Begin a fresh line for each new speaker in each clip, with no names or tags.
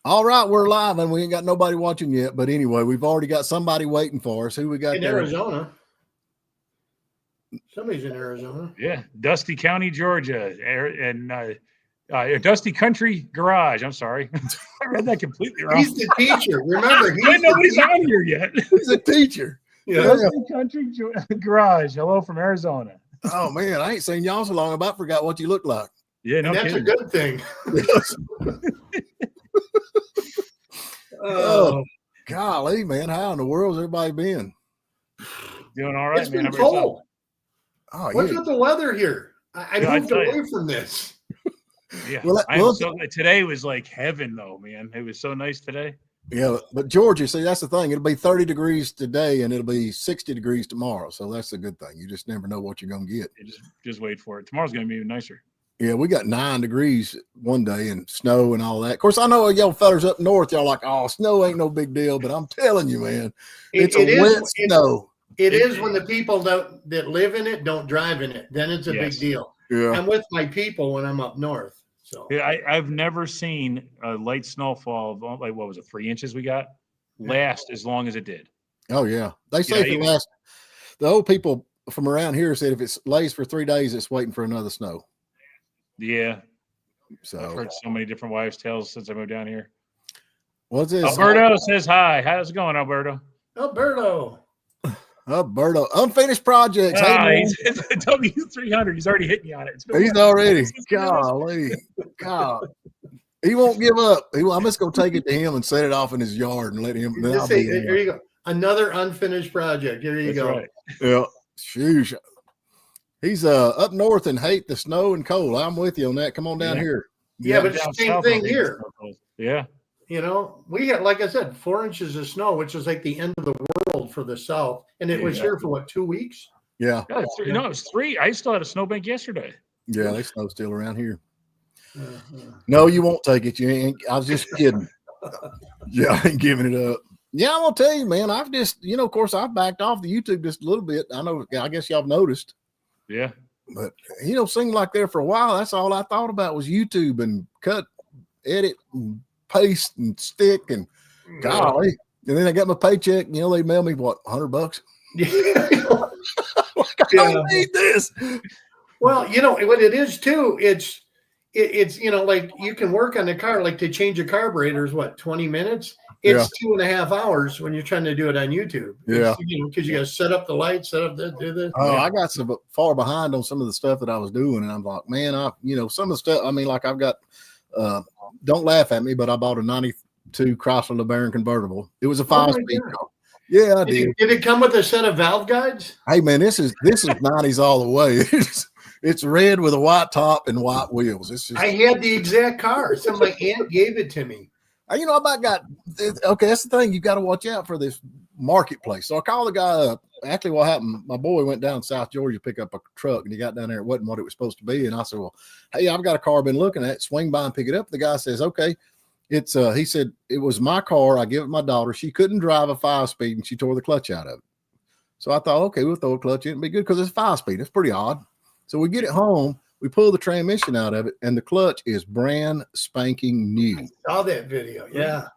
All right, we're live and we ain't got nobody watching yet. But anyway, we've already got somebody waiting for us. Who we got
in
there?
Arizona? Somebody's in Arizona.
Yeah, Dusty County, Georgia, and Dusty Country Garage. I'm sorry, I read that completely wrong.
He's the teacher. Remember,
nobody's on here yet.
He's a teacher.
Yeah.
Dusty Country Garage. Hello from Arizona.
Oh man, I ain't seen y'all so long. I about forgot what you look like.
Yeah, no
and that's
kidding.
a good thing.
Oh, golly, man. How in the world's everybody been?
Doing all right,
It's
man.
been cold.
Oh,
What's
yeah.
with the weather here? I moved away from this.
Yeah.
Well,
today was like heaven, though, man. It was so nice today.
Yeah, but Georgia, see, that's the thing. It'll be 30 degrees today and it'll be 60 degrees tomorrow. So that's a good thing. You just never know what you're going to get.
Just wait for it. Tomorrow's going to be even nicer.
Yeah, we got 9 degrees one day and snow and all that. Of course, I know y'all fellas up north, y'all like, oh, snow ain't no big deal. But I'm telling you, man, it's wet snow.
It is when the people that live in it don't drive in it. Then it's a big deal.
Yeah.
I'm with my people when I'm up north. So
yeah, I've never seen a light snowfall of like, what was it, 3 inches we got last as long as it did.
Oh, yeah. They say the old people from around here said if it lays for 3 days, it's waiting for another snow.
Yeah.
So
I've heard so many different wives' tales since I moved down here.
What's this?
Alberto says hi. How's it going, Alberto?
Alberto,
unfinished projects.
He's the W300. He's already hit me on it.
He's already. Golly. God. He won't give up. I'm just going to take it to him and set it off in his yard and let him.
Here you go. Another unfinished project. Here you go.
Right.
Yeah. Sheesh. He's up north and hate the snow and cold. I'm with you on that. Come on down here.
Yeah, but it's the same thing here.
Yeah.
You know, we had, like I said, 4 inches of snow, which is like the end of the world for the South. And it was here for what, 2 weeks?
Yeah.
It was 3. I still had a snowbank yesterday.
Yeah, they snow still around here. No, you won't take it. You ain't. I was just kidding. Yeah, I ain't giving it up. Yeah, I'm gonna tell you, man. I've just, of course, I've backed off the YouTube just a little bit. I guess y'all have noticed.
Yeah.
But seemed like there for a while, that's all I thought about was YouTube and cut, edit, and paste and stick and golly. And then I got my paycheck. They mail me what, $100?
Yeah.
Like, I don't need this.
Well, what it is too. It's like you can work on the car, like to change a carburetor is what, 20 minutes. It's 2.5 hours when you're trying to do it on YouTube.
Yeah.
Because you got to set up the lights, set up do this.
Oh, I got some far behind on some of the stuff that I was doing. And I'm like, man, some of the stuff, like I've got, don't laugh at me, but I bought a 92 Chrysler LeBaron convertible. It was a 5-speed car. Yeah, I did.
Did it come with a set of valve guides?
Hey man, this is 90s all the way. It's red with a white top and white wheels. It's just,
I had the exact car. My aunt gave it to me.
I about got okay. That's the thing. You got to watch out for this marketplace. So I called the guy up. Actually, what happened? My boy went down to South Georgia to pick up a truck, and he got down there. It wasn't what it was supposed to be. And I said, "Well, hey, I've got a car I've been looking at. Swing by and pick it up." The guy says, "Okay." It's he said it was my car. I give it to my daughter. She couldn't drive a 5-speed, and she tore the clutch out of it. So I thought, okay, we'll throw a clutch in and be good because it's 5-speed. It's pretty odd. So we get it home. We pull the transmission out of it, and the clutch is brand spanking new.
I saw that video. Yeah.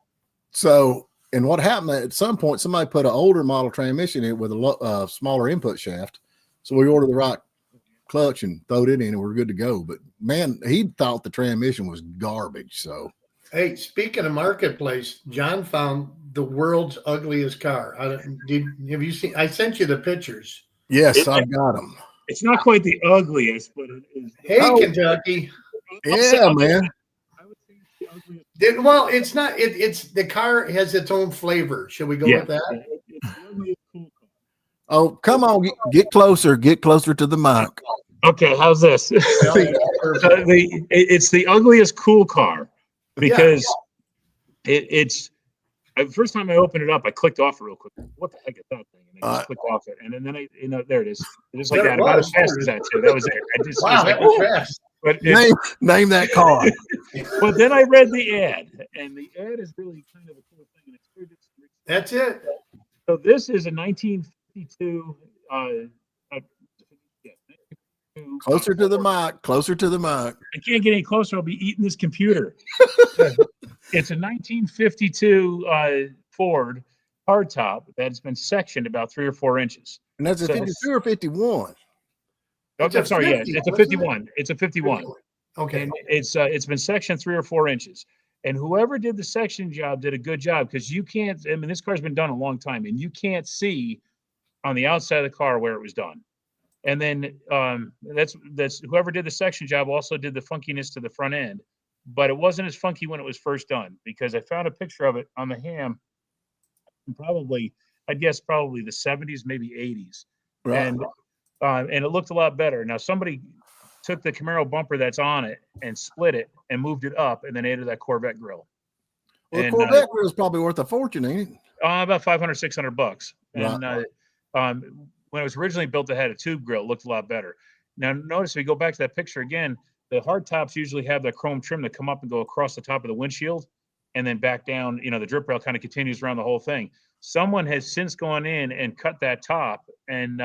So, and what happened at some point, somebody put an older model transmission in with a smaller input shaft. So we ordered the right clutch and throwed it in, and we're good to go. But man, he thought the transmission was garbage. So,
hey, speaking of marketplace, John found the world's ugliest car. Have you seen? I sent you the pictures.
Yes, I got them.
It's not quite the ugliest, but it is.
Hey, Kentucky.
Yeah, man.
Well, it's not. It's the car has its own flavor. Should we go with that?
Oh, come on, get closer. Get closer to the mic.
Okay, how's this? It's the ugliest cool car because it's. First time I opened it up, I clicked off it real quick. What the heck is that thing? And I just clicked off it, and then there it is. Just like that, about as fast as that too. That was it.
That was fast.
But name that car.
But then I read the ad, and the ad is really kind of a cool thing.
That's it.
So this is a 1952.
Closer to the mic. Closer to the mic.
I can't get any closer. I'll be eating this computer. It's a 1952 Ford hardtop that's been sectioned about 3 or 4 inches.
And that's a
So
52 or 51.
Oh,
It's a
I'm sorry.
50,
Yeah, it's a
wasn't it?
51. It's a 51.
Okay.
And it's been sectioned 3 or 4 inches. And whoever did the section job did a good job, because you can't. I mean, this car's been done a long time, and you can't see on the outside of the car where it was done. And then that's whoever did the section job also did the funkiness to the front end, but it wasn't as funky when it was first done, because I found a picture of it on the ham. Probably, I'd guess probably the 70s, maybe 80s,
Right.
and it looked a lot better. Now somebody took the Camaro bumper that's on it and split it and moved it up, and then added that Corvette grill.
Well, the
And
Corvette grill is probably worth a fortune, ain't it?
about $500-$600. And
Right.
when it was originally built, it had a tube grill. It looked a lot better. Now notice if we go back to that picture again, the hard tops usually have that chrome trim that come up and go across the top of the windshield and then back down. You know, the drip rail kind of continues around the whole thing. Someone has since gone in and cut that top and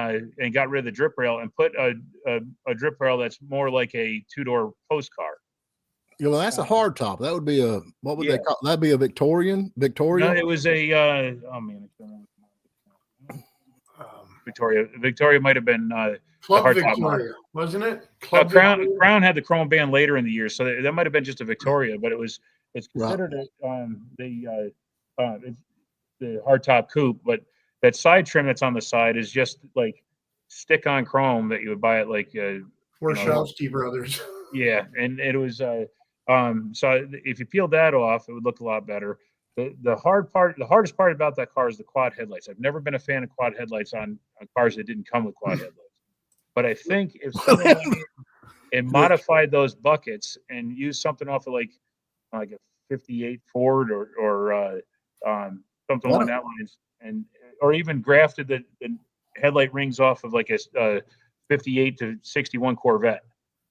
got rid of the drip rail and put a drip rail that's more like a 2-door post car.
Yeah, well, that's a hard top. That would be a, what would
Yeah.
they call? That'd be a Victorian.
No, it was a oh man, Victoria. Victoria might have been
Club
hard top
Victoria, wasn't it?
Crown had the chrome band later in the year, so that might have been just a Victoria, but it's considered the hardtop coupe. But that side trim that's on the side is just like stick-on chrome that you would buy at like
Warshawski Brothers.
Yeah, and it was so if you peeled that off, it would look a lot better. The hardest part about that car is the quad headlights. I've never been a fan of quad headlights on cars that didn't come with quad headlights. But I think if someone went in and modified those buckets and used something off of like a 58 Ford or something along that lines, or even grafted the headlight rings off of like a 58 to 61 Corvette.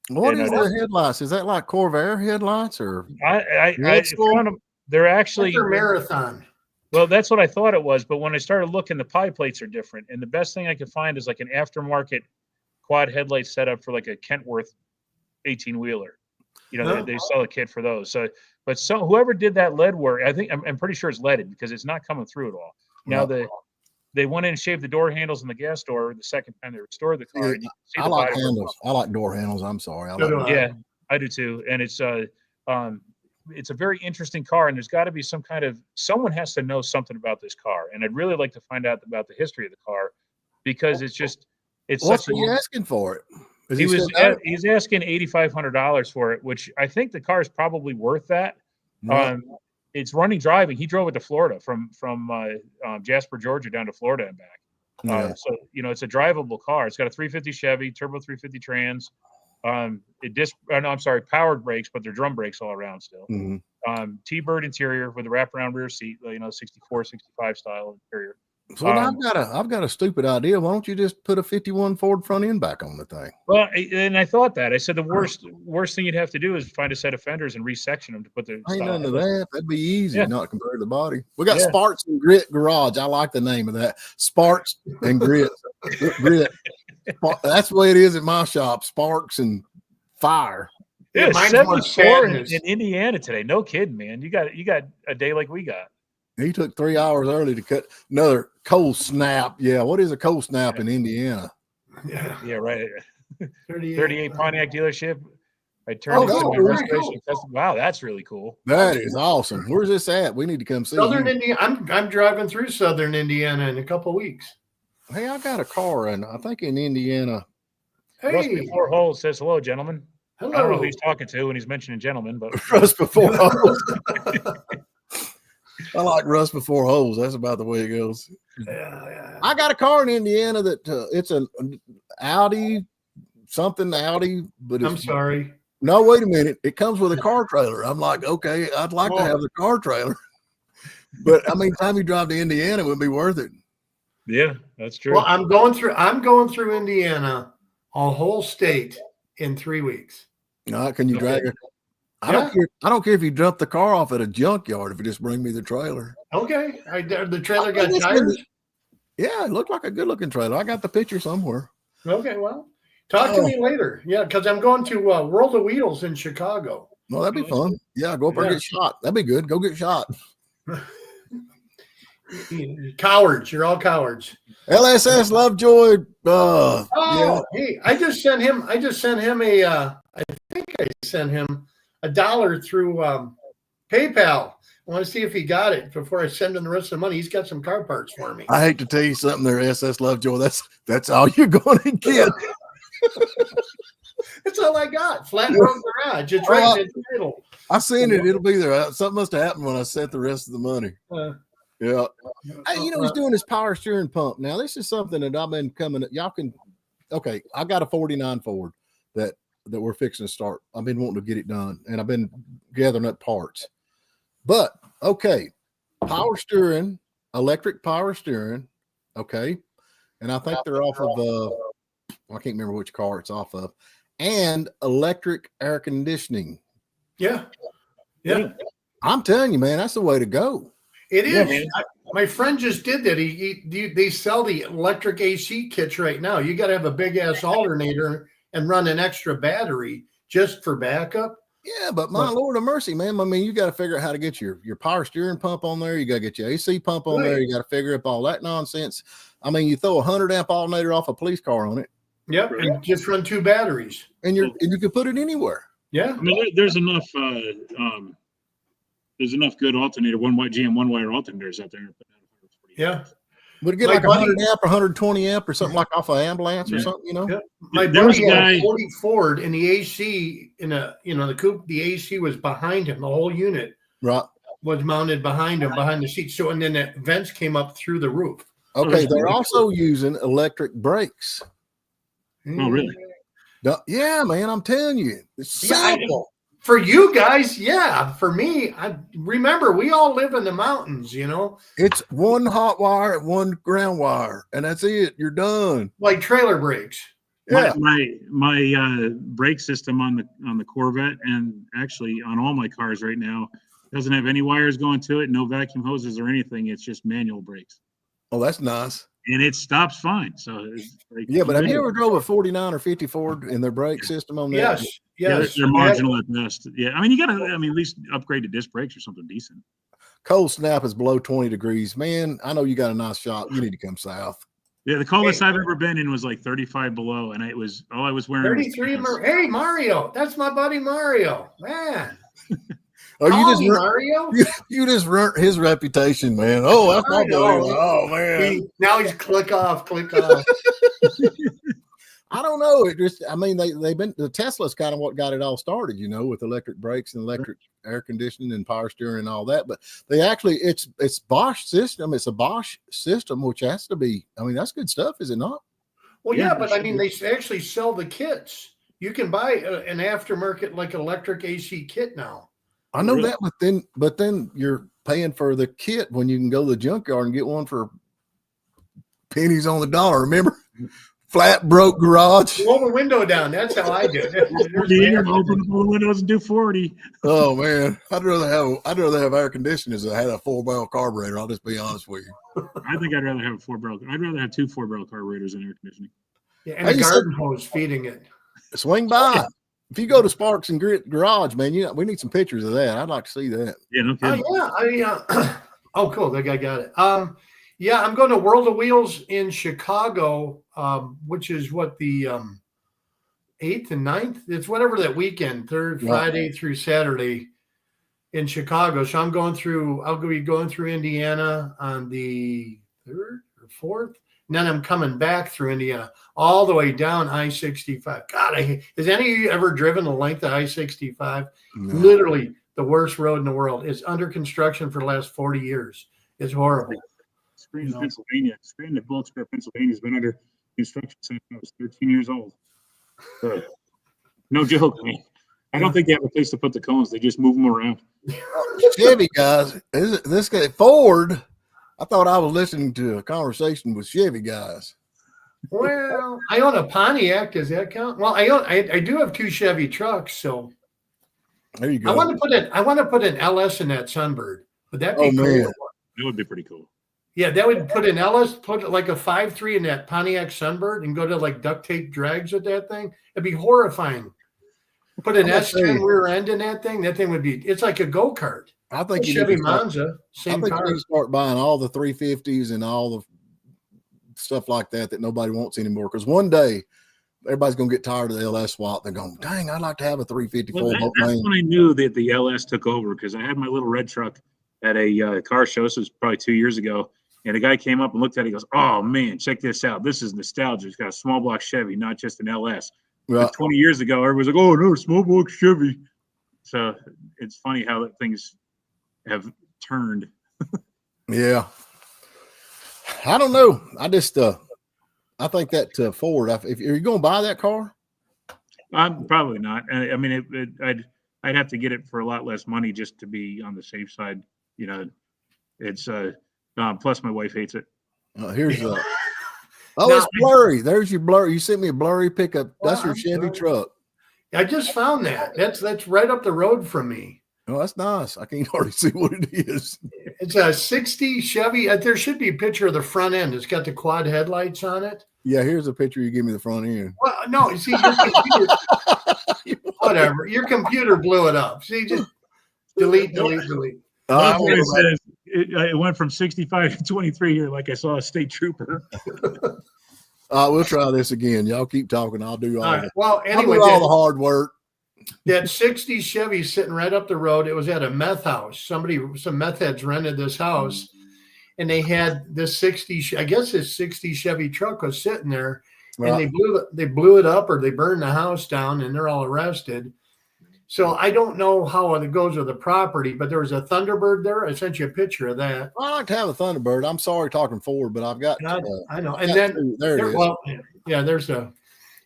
What is the headlights? Is that like Corvair headlights or?
I found them. They're actually
Marathon.
Well, that's what I thought it was, but when I started looking, the pie plates are different, and the best thing I could find is like an aftermarket quad headlight setup for like a Kentworth 18-wheeler. You know, they sell a kit for those. So, but whoever did that lead work, I think I'm pretty sure it's leaded because it's not coming through at all. Now they went in and shaved the door handles and the gas door the second time they restored the car. And you can see
I like handles. I like door handles. I'm sorry.
I do too. And it's a very interesting car, and there's got to be someone has to know something about this car. And I'd really like to find out about the history of the car, because
what's he asking for it?
He's asking $8,500 for it, which I think the car is probably worth that.
Right.
It's running driving. He drove it to Florida from Jasper, Georgia down to Florida and back. So, you know, it's a drivable car. It's got a 350 Chevy, turbo 350 trans. Powered brakes, but they're drum brakes all around still.
Mm-hmm.
T-bird interior with a wraparound rear seat, 64, 65 style interior.
So I've got a stupid idea. Why don't you just put a 51 Ford front end back on the thing?
Well, and I thought that. I said the worst thing you'd have to do is find a set of fenders and resection them to put the.
Ain't none of that. That'd be easy, not compared to the body. We got Sparks and Grit Garage. I like the name of that. Sparks and Grit. Grit. That's the way it is at my shop. Sparks and Fire.
Yeah, 74 in Indiana today. No kidding, man. You got a day like we got.
He took 3 hours early to cut another cold snap. Yeah, what is a cold snap in Indiana?
Yeah, right. 38 Pontiac dealership. I turned into my restoration. Wow, that's really cool.
That is awesome. Where's this at? We need to come see
Southern Indiana. I'm driving through Southern Indiana in a couple of weeks.
Hey, I got a car in Indiana.
Hey,
Russ Before Holes says hello, gentlemen.
Hello.
I don't know who he's talking to when he's mentioning gentlemen, but
Russ Before Holes. I like Russ Before Holes. That's about the way it goes.
Yeah.
I got a car in Indiana that it's an Audi, but
I'm sorry.
No, wait a minute. It comes with a car trailer. I'm like, okay, I'd like to have the car trailer, but I mean, time you drive to Indiana, it would be worth it.
Yeah, that's true.
Well, I'm going through Indiana, a whole state in 3 weeks.
Can you drag it? I don't care if you dump the car off at a junkyard if you just bring me the trailer.
Okay. The trailer got tires?
Yeah, it looked like a good-looking trailer. I got the picture somewhere.
Okay, well, talk to me later. Yeah, because I'm going to World of Wheels in Chicago.
Well, that'd be fun. Yeah, go up there and get shot. That'd be good. Go get shot.
Cowards. You're all cowards.
LSS Lovejoy.
Hey, I just sent him I think I sent him $1 through PayPal. I want to see if he got it before I send him the rest of the money. He's got some car parts for me.
I hate to tell you something there, SS Lovejoy. That's all you're going to get.
That's all I got. Flatbroke Garage. It's right in the title.
I seen it. It'll be there. Something must have happened when I sent the rest of the money. Yeah. Hey, he's doing his power steering pump. Now, this is something that I've been coming at. Y'all can, okay, I got a 49 Ford that we're fixing to start. I've been wanting to get it done, and I've been gathering up parts. But, okay, power steering, electric power steering, okay, and I think they're off of, I can't remember which car it's off of, and electric air conditioning.
Yeah.
I'm telling you, man, that's the way to go.
It is. My friend just did that. They sell the electric AC kits right now. You got to have a big ass alternator and run an extra battery just for backup.
Yeah, but my Lord of mercy, man. I mean, you got to figure out how to get your power steering pump on there. You got to get your AC pump on there. You got to figure up all that nonsense. I mean, you throw a 100 amp alternator off a police car on it.
Yep, and just run 2 batteries,
and you can put it anywhere.
Yeah,
I mean, there's enough good alternator GM one wire alternators out there.
Yeah,
would it get like 100 amp or 120 amp or something like off an ambulance or something? Yeah.
My buddy had a 40 Ford, and the AC the coupe, the AC was behind him. The whole unit was mounted behind him, behind the seat. So, and then the vents came up through the roof.
Okay, they're also using electric brakes.
Oh, really?
Yeah, man, I'm telling you, it's simple.
For you guys, yeah. For me, I remember we all live in the mountains,
It's one hot wire and one ground wire, and that's it. You're done.
Like trailer brakes.
Yeah.
My brake system on the Corvette, and actually on all my cars right now, doesn't have any wires going to it, no vacuum hoses or anything. It's just manual brakes.
Oh, that's nice.
And it stops fine. So
but have you ever drove a 49 or 50 Ford in their brake system on that?
Yes.
They're marginal at best. Yeah, I mean, you got to, at least upgrade to disc brakes or something decent.
Cold snap is below 20 degrees. Man, I know you got a nice shop. You need to come south.
Yeah, the coldest I've ever been in was like 35 below, and I was wearing
33. Hey, Mario, that's my buddy Mario, man.
Oh,
Mario?
You just ruined his reputation, man. Oh, that's my buddy. Oh, man.
Now he's click off.
I don't know. It just, they've been, the Tesla's kind of what got it all started, with electric brakes and electric air conditioning and power steering and all that. But they actually, it's Bosch system. It's a Bosch system, which has to be, that's good stuff, is it not?
Well, yeah, but they actually sell the kits. You can buy an aftermarket like electric AC kit now.
I know that, but then you're paying for the kit when you can go to the junkyard and get one for pennies on the dollar. Remember, Flatbroke Garage.
Roll the window down. That's how I do it.
Open the windows and do 40.
Oh man, I'd rather have air conditioners that had a 4-barrel carburetor. I'll just be honest with you.
I think I'd rather have a 4-barrel. I'd rather have 2 4-barrel carburetors than air conditioning.
Yeah, and a garden hose feeding it.
Swing by. If you go to Sparks and Grit Garage, man, we need some pictures of that. I'd like to see that.
Yeah, no kidding.
Oh, cool. That guy got it. I'm going to World of Wheels in Chicago, which is what the 8th and 9th. It's whatever that weekend, Friday through Saturday in Chicago. So I'll be going through Indiana on the 3rd or 4th. And then I'm coming back through Indiana all the way down I-65. God, has any of you ever driven the length of I-65? No. Literally the worst road in the world. It's under construction for the last 40 years. It's horrible.
Scranton, Pennsylvania. Scranton, Wilkes-Barre, Pennsylvania has been under construction since I was 13 years old. So, no joke, man. I don't think they have a place to put the cones. They just move them around.
Chevy guys, this guy Ford. I thought I was listening to a conversation with Chevy guys.
Well, I own a Pontiac. Does that count? Well, I do have 2 Chevy trucks, so
there you go.
I want to put an LS in that Sunbird. Would that be cool?
Man.
That would be pretty cool.
Yeah, that would put an LS, put like a 5.3 in that Pontiac Sunbird and go to like duct tape drags with that thing. It'd be horrifying. Put an
I'm gonna tell
S10
you.
rear end in that thing. That thing would be. It's like a go kart.
I think you
Chevy
need to start,
Monza,
I
same
think
car.
you need to start buying all the 350s and all the stuff like that nobody wants anymore. Because one day everybody's gonna get tired of the LS swap. They're going, dang, I'd like to have a 350
Well,
full boat
that's
main.
when I knew that the LS took over, because I had my little red truck at a car show. This was probably 2 years ago. And a guy came up and looked at it. He goes, "Oh, man, check this out. This is nostalgia. It's got a small block Chevy, not just an LS."
Right.
But 20 years ago, everybody's like, "Oh, no, small block Chevy." So it's funny how things have turned.
Yeah. I don't know. I just I think that Ford, if you're going to buy that car,
I'm probably not. I mean, I'd have to get it for a lot less money just to be on the safe side. You know, it's plus my wife hates it.
here's
Now-
it's blurry. There's your blurry. You sent me a blurry pickup. That's
Well,
your
I'm
Chevy
sorry.
truck.
I just found that. That's right up the road from me.
Oh, that's nice. I can't hardly see what it is.
It's a 60 Chevy. There should be a picture of the front end. It's got the quad headlights on it.
Yeah, here's a picture. You give me the front end.
Well, no, you see, your computer, whatever. Your computer blew it up. See, just delete.
Oh,
It says it went from 65 to 23 here, like I saw a state trooper.
we'll try this again. Y'all keep talking. I'll do
All right. Well, anyway,
I'll do all the hard work.
that 60 Chevy sitting right up the road. It was at a meth house. Some meth heads rented this house, and they had this 60. I guess this 60 Chevy truck was sitting there, and they blew it up, or they burned the house down, and they're all arrested. So I don't know how it goes with the property, but there was a Thunderbird there. I sent you a picture of that.
I like to have a Thunderbird. I'm sorry talking Ford, but I've got.
I know. And then
there it is.
well, yeah,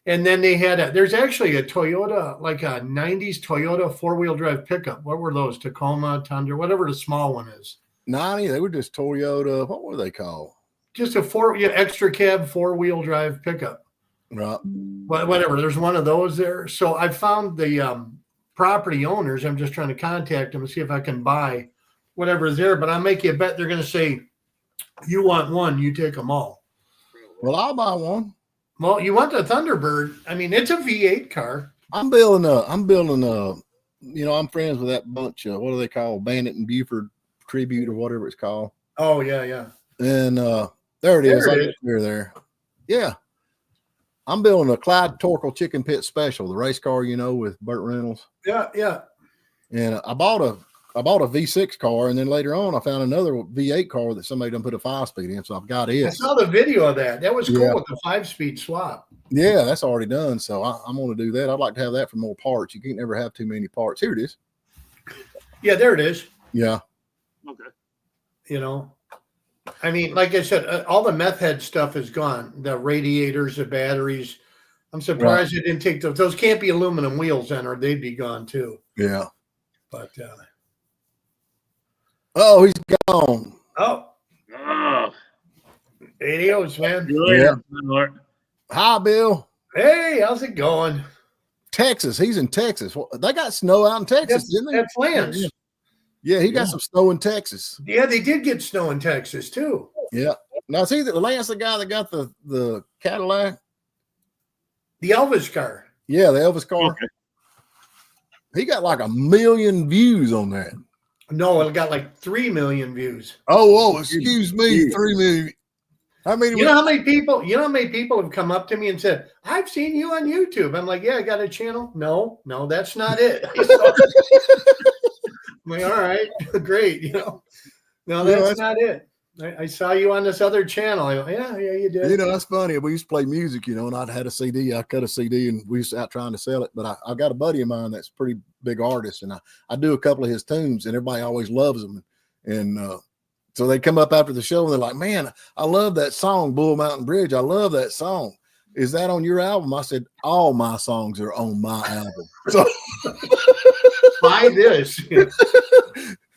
and then they had there's actually a Toyota, like a 90s Toyota 4-wheel drive pickup. What were those? Tacoma, Tundra, whatever the small one is.
90. They were just Toyota. What were they called?
Just a extra cab 4-wheel drive pickup.
Right.
Whatever. There's one of those there. So I found the property owners. I'm just trying to contact them and see if I can buy whatever is there. But I'll make you a bet they're going to say, "You want one, you take them all."
Well, I'll buy one.
Well, you want the Thunderbird. I mean, it's a V8 car.
I'm building I'm friends with that bunch. What do they call Bandit and Buford Tribute or whatever it's called?
Oh, yeah.
And there it is. There. Yeah. I'm building a Clyde Torkel Chicken Pit Special, the race car, with Burt Reynolds.
Yeah.
And I bought a V6 car, and then later on I found another V8 car that somebody done put a 5-speed in, so I've got it.
I saw the video of that. That was cool with the 5-speed swap.
Yeah, that's already done. So I'm going to do that. I'd like to have that for more parts. You can't never have too many parts. Here it is.
Yeah, there it is.
Yeah.
Okay.
I mean, like I said, all the meth head stuff is gone. The radiators, the batteries. I'm surprised they didn't take those. Those can't be aluminum wheels then, or they'd be gone too.
Yeah.
But
oh, he's gone.
Oh, adios, man.
Yeah.
Hi, Bill.
Hey, how's it going?
Texas. He's in Texas. They got snow out in Texas, didn't they?
That's Lance.
Yeah, he got some snow in Texas.
Yeah, they did get snow in Texas too.
Yeah. Now, see that Lance, the guy that got the Cadillac?
The Elvis car.
Yeah, the Elvis car.
Okay.
He got like 1 million views on that.
No, it got like 3 million views.
Oh, excuse me, 3 million. How many?
You know how many people have come up to me and said, "I've seen you on YouTube." I'm like, "Yeah, I got a channel." No, that's not it. I'm like, all right, great. No, that's not it. I saw you on this other channel. I go, yeah, you did.
That's funny. We used to play music, and I'd had a CD. I cut a CD, and we was out trying to sell it. But I got a buddy of mine that's a pretty big artist, and I do a couple of his tunes, and everybody always loves them. And so they come up after the show, and they're like, "Man, I love that song, Bull Mountain Bridge. I love that song. Is that on your album?" I said, "All my songs are on my album." So
buy this.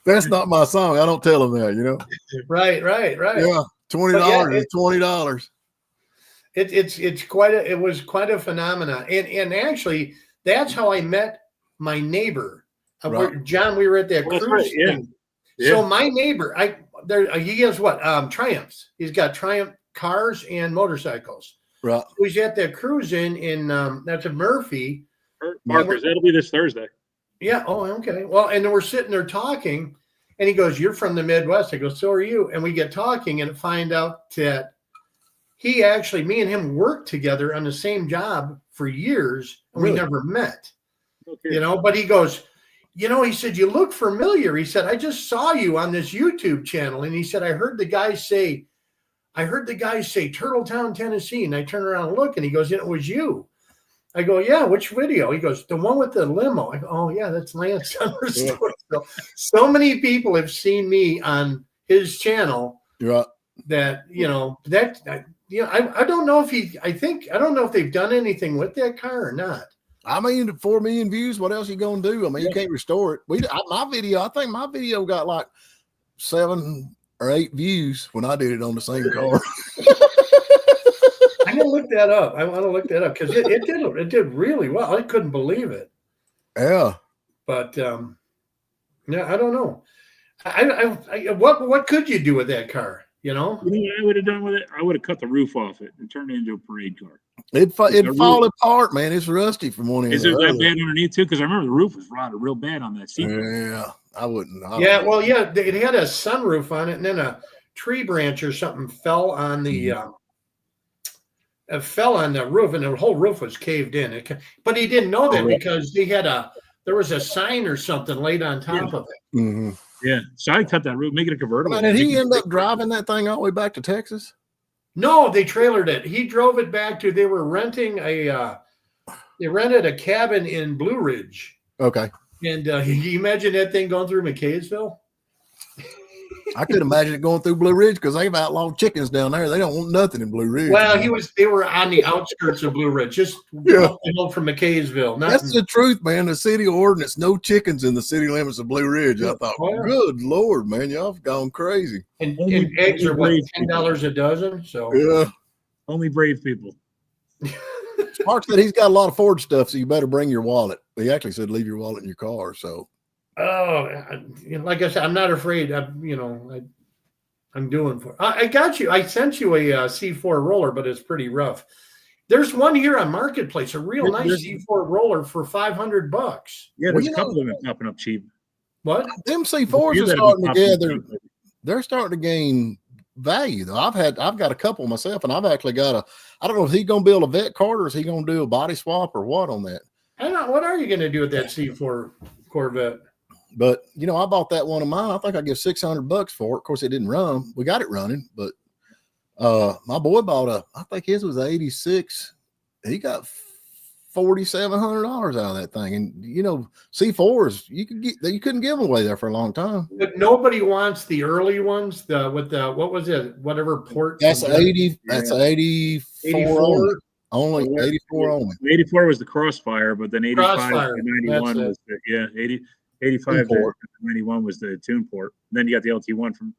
That's not my song. I don't tell them that,
Right.
Yeah, $20 is $20.
It was quite a phenomenon, and actually that's how I met my neighbor.
Right.
John, we were at that
Well,
cruise
right, yeah.
thing. So my neighbor, he has what? Triumphs. He's got Triumph cars and motorcycles.
Right.
So he's at that cruise in that's in Murphy.
Markers, that'll be this Thursday.
Yeah. Oh, okay. Well, and then we're sitting there talking, and he goes, "You're from the Midwest." I go, "So are you?" And we get talking and find out that he actually, me and him worked together on the same job for years, and we never met. Okay. But he goes, he said, "You look familiar." He said, "I just saw you on this YouTube channel." And he said, I heard the guy say Turtletown, Tennessee. And I turn around and look, and he goes, "It was you." I go, "Yeah, which video?" He goes, "The one with the limo." I go, "Oh, yeah, that's Lance Summer Story." So many people have seen me on his channel that, I don't know if I don't know if they've done anything with that car or not.
I mean, 4 million views. What else are you gonna do? I mean, you can't restore it. I think my video got like 7 or 8 views when I did it on the same car.
I'm gonna look that up. I want to look that up because it did really well. I couldn't believe it.
Yeah,
but yeah, I don't know. What could you do with that car?
You know what I would have done with it? I would have cut the roof off it and turned it into a parade car.
It'd fall apart, man. It's rusty from one end.
Is it that bad underneath too? Because I remember the roof was rotted real bad on that seat.
Yeah, I wouldn't.
Well, yeah, it had a sunroof on it, and then a tree branch or something fell on the roof, and the whole roof was caved in. But he didn't know that because there was a sign or something laid on top of it.
Mm-hmm.
Yeah, so I cut that roof, make it a convertible.
Did he end up driving that thing all the way back to Texas?
No, they trailered it. He drove it back to. They were renting they rented a cabin in Blue Ridge.
Okay.
And you imagine that thing going through McKaysville?
I could imagine it going through Blue Ridge because they've outlawed chickens down there. They don't want nothing in Blue Ridge.
Well, they were on the outskirts of Blue Ridge, just from McKaysville.
That's the truth, man. The city ordinance, no chickens in the city limits of Blue Ridge. I thought, good Lord, man, y'all have gone crazy.
And eggs are what, $10 a dozen? So
yeah,
only brave people.
Mark said he's got a lot of Ford stuff, so you better bring your wallet. He actually said leave your wallet in your car. So.
Oh, like I said, I'm not afraid. I'm doing for. I got you. I sent you a C4 roller, but it's pretty rough. There's one here on Marketplace, a real nice C4 roller for $500.
Yeah, there's a couple of them popping up cheap.
What?
Them C4s are starting together. They're starting to gain value though. I've got a couple myself, and I've actually got I don't know if he's going to build a vet cart or is he going to do a body swap or what on that.
What are you going to do with that C4 Corvette?
But I bought that one of mine. I think I give $600 for it. Of course, it didn't run. We got it running, but my boy bought I think his was 86. He got $4,700 out of that thing. And C4s you couldn't give them away there for a long time.
But nobody wants the early ones. What was it? Whatever port.
That's 80. That's 84 only. 84 only.
84 was the Crossfire, but then 85 and 91 was 85 to 91 was the tune port. And then you got the LT1 from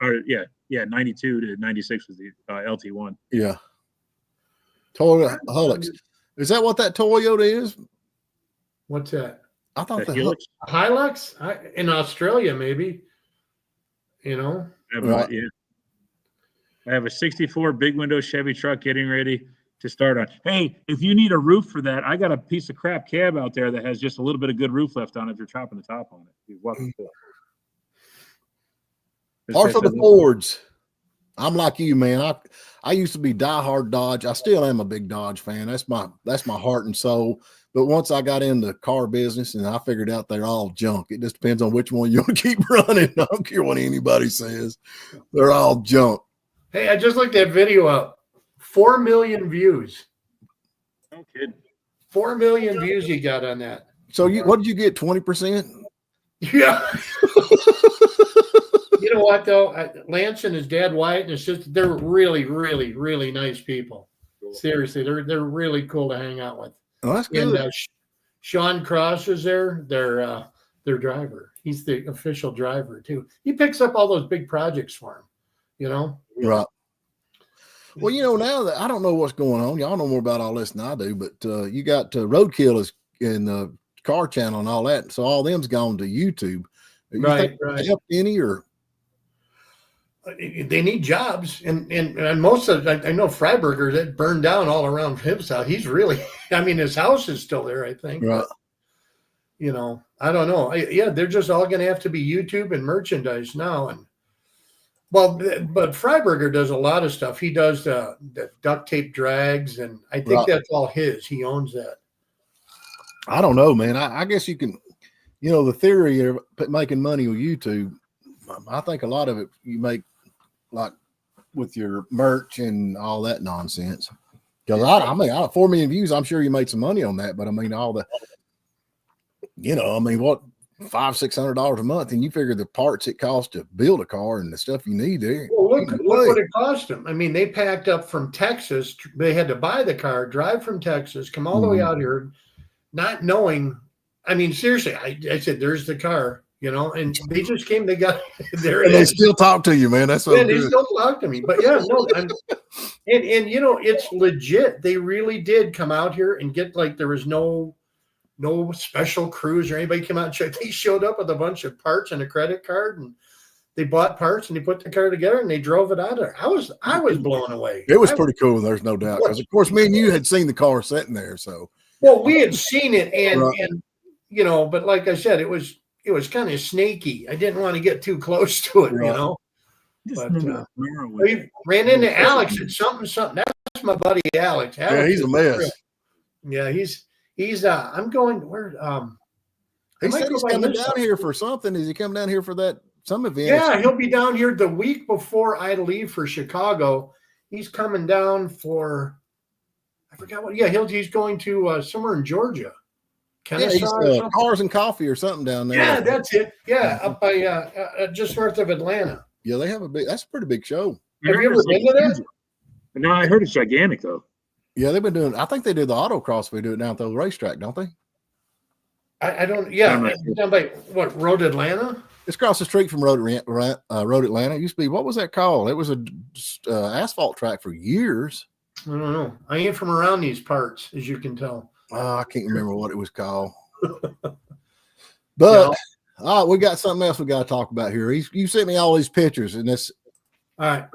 92 to 96 was the LT1.
Yeah. Toyota Hilux. Is that what that Toyota is?
What's that?
I thought the
Hilux in Australia, maybe.
Right. Yeah. I have a 64 big window Chevy truck getting ready to start on. Hey, if you need a roof for that, I got a piece of crap cab out there that has just a little bit of good roof left on it. If you're chopping the top on it, you're welcome to it.
Or for the Fords. I'm like you, man. I used to be diehard Dodge. I still am a big Dodge fan. That's my heart and soul. But once I got into car business and I figured out they're all junk. It just depends on which one you want to keep running. I don't care what anybody says. They're all junk.
Hey, I just looked that video up. 4 million views.
No kidding.
4 million views you got on that.
So what did you get? 20%?
Yeah. You know what though? Lance and his dad Wyatt and his sister, they're really, really, really nice people. Seriously, they're really cool to hang out with.
Oh, that's good.
And Sean Cross is there. Their driver. He's the official driver too. He picks up all those big projects for him.
Right. Well, now that I don't know what's going on, y'all know more about all this than I do, but you got Roadkill is in the car channel and all that. So all them's gone to YouTube.
Right.
Help any or
they need jobs, and most of I know Freiberger that burned down all around his house. He's really, his house is still there, I think.
Right.
I don't know. Yeah, they're just all going to have to be YouTube and merchandise now. And well, but Freiberger does a lot of stuff. He does the duct tape drags, and I think that's all his. He owns that.
I don't know, man. I guess you can, the theory of making money with YouTube, I think a lot of it you make like with your merch and all that nonsense. Because I mean, 4 million views, I'm sure you made some money on that. But I mean, all the, what, $500-600 a month, and you figure the parts it costs to build a car and the stuff you need there.
Well, look what it cost them. I mean, they packed up from Texas. They had to buy the car, drive from Texas, come all the way out here, not knowing. I mean, seriously, I said, "There's the car," and they just came. They got there,
and they still talk to you, man. That's so
they still talk to me. But yeah, no, and it's legit. They really did come out here and get there was no special crews or anybody came out and checked. They showed up with a bunch of parts and a credit card, and they bought parts and they put the car together and they drove it out of there. I was blown away.
It was pretty cool. There's no doubt. Because of course, me and you had seen the car sitting there. So
well, we had seen it, and but like I said, it was kind of snaky. I didn't want to get too close to it, But we ran into Alex at something. That's my buddy Alex.
Yeah, he's a mess.
Yeah, he's I'm going where
he said he's coming down here for something. Is he coming down here for some event?
Yeah, he'll be down here the week before I leave for Chicago. He's coming down for I forgot what. Yeah, he's going to somewhere in Georgia.
Cars and Coffee or something down there.
Yeah, that's it. Yeah, up by just north of Atlanta.
Yeah, they have that's a pretty big show.
Have you ever been to that?
No, I heard it's gigantic though.
Yeah, they've been doing. I think they do the autocross. We do it down at the racetrack, don't they?
I don't. Yeah, down by what Road Atlanta?
It's across the street from Road Atlanta. It used to be, what was that called? It was a asphalt track for years.
I don't know. I ain't from around these parts, as you can tell.
I can't remember what it was called. But we got something else we got to talk about here. You sent me all these pictures, and this.
All right.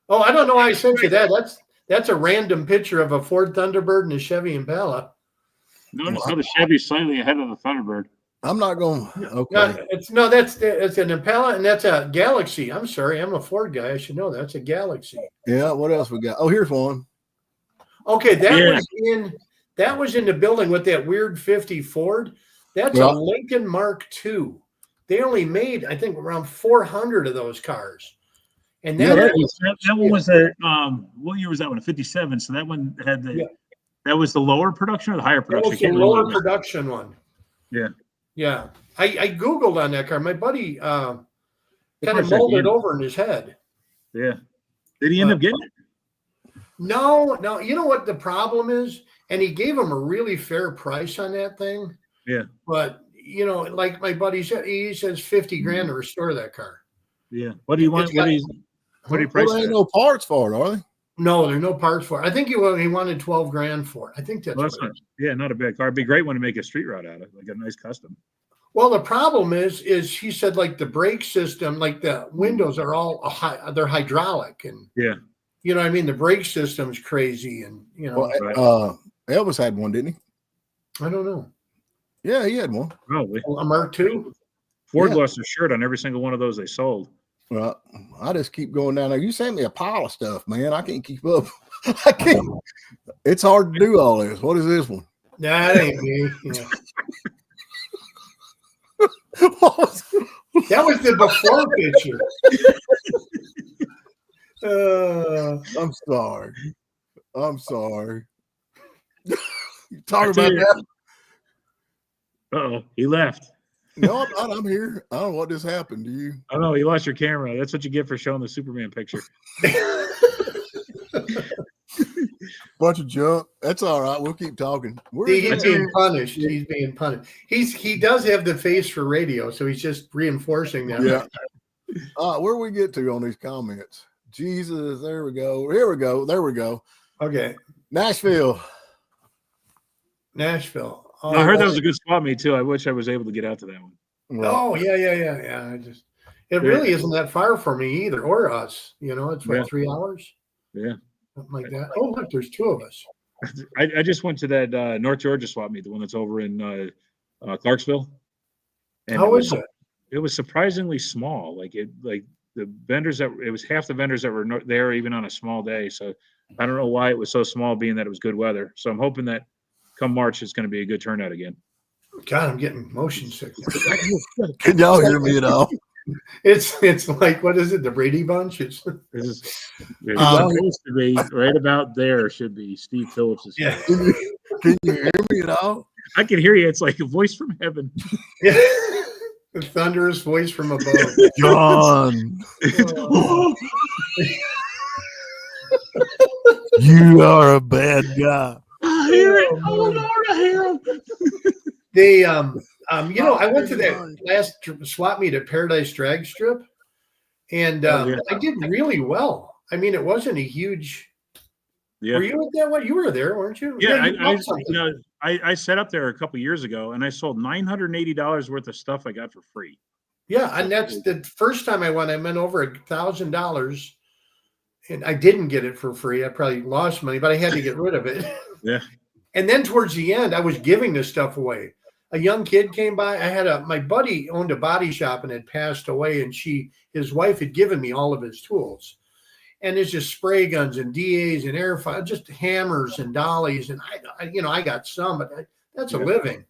Oh, I don't know why I sent you that. That's a random picture of a Ford Thunderbird and a Chevy Impala.
Notice how the Chevy's slightly ahead of the Thunderbird.
I'm not going. Okay.
It's an Impala and that's a Galaxy. I'm sorry, I'm a Ford guy. I should know that's a Galaxy.
Yeah. What else we got? Oh, here's one.
Okay, that was in the building with that weird 50 Ford. That's a Lincoln Mark II. They only made, I think, around 400 of those cars. And
that one was what year was that one? A 57. So that one had that was the lower production or the higher production?
That was the lower production one.
Yeah.
Yeah. I Googled on that car. My buddy kind of molded over in his head.
Yeah. Did he end up getting it?
No. You know what the problem is? And he gave him a really fair price on that thing.
Yeah.
But, like my buddy said, he says 50 grand to restore that car.
Yeah. What do you want? What do you price?
There ain't no parts for it, are they?
No, there are no parts for it. I think he wanted 12 grand for it. I think that's
not a bad car. It'd be a great one to make a street route out of, like a nice custom.
Well, the problem is he said like the brake system, like the windows are all they're hydraulic, and you know what I mean. The brake system's crazy, and
Elvis had one, didn't he?
I don't know.
Yeah, he had one.
Probably
a Mark II.
Ford lost a shirt on every single one of those they sold.
Well, I just keep going down there. You sent me a pile of stuff, man. I can't keep up. I can't. It's hard to do all this. What is this one?
Nah, that ain't me. Yeah. That was the before
picture. I'm sorry. You talking about that?
Uh-oh, he left.
No, I'm not. I'm here. I don't know what just happened to you.
I know you lost your camera. That's what you get for showing the Superman picture.
Bunch of junk. That's all right. We'll keep talking.
He's being punished. He's being punished. He does have the face for radio, so he's just reinforcing that.
Yeah. Where we get to on these comments? Jesus, there we go. Here we go. There we go.
Okay.
Nashville.
Oh,
I heard that was a good spot meet too. I wish I was able to get out to that one.
Right. Oh, yeah. It really isn't that far for me either, or us. It's 3 hours.
Yeah.
Something like that. Oh, look, there's two of us.
I just went to that North Georgia swap meet, the one that's over in Clarksville. And
How was it?
It was surprisingly small. Like the vendors it was half the vendors that were there even on a small day. So I don't know why it was so small, being that it was good weather. So I'm hoping that come March it's going to be a good turnout again.
God, I'm getting motion sickness.
Can y'all hear me at all?
It's like, what is it? The Brady Bunch? It's
supposed to be right about there. Should be Steve Phillips.
Yeah.
Can you hear me at all?
I can hear you. It's like a voice from heaven.
Yeah. The thunderous voice from above.
John. You are a bad guy.
I hear it. Oh Lord, I hear him.
They I went to that last swap meet at Paradise Drag Strip, and I did really well. I mean, it wasn't a huge.
Yeah.
Were you at that one? You were there, weren't you?
Yeah, I set up there a couple years ago, and I sold $980 worth of stuff I got for free.
Yeah, and that's the first time I went. I went over $1,000, and I didn't get it for free. I probably lost money, but I had to get rid of it.
Yeah.
And then towards the end, I was giving this stuff away. A young kid came by. I had my buddy owned a body shop and had passed away, and his wife had given me all of his tools. And it's just spray guns and DAs and air fire, just hammers and dollies. And I got some, but that's a living.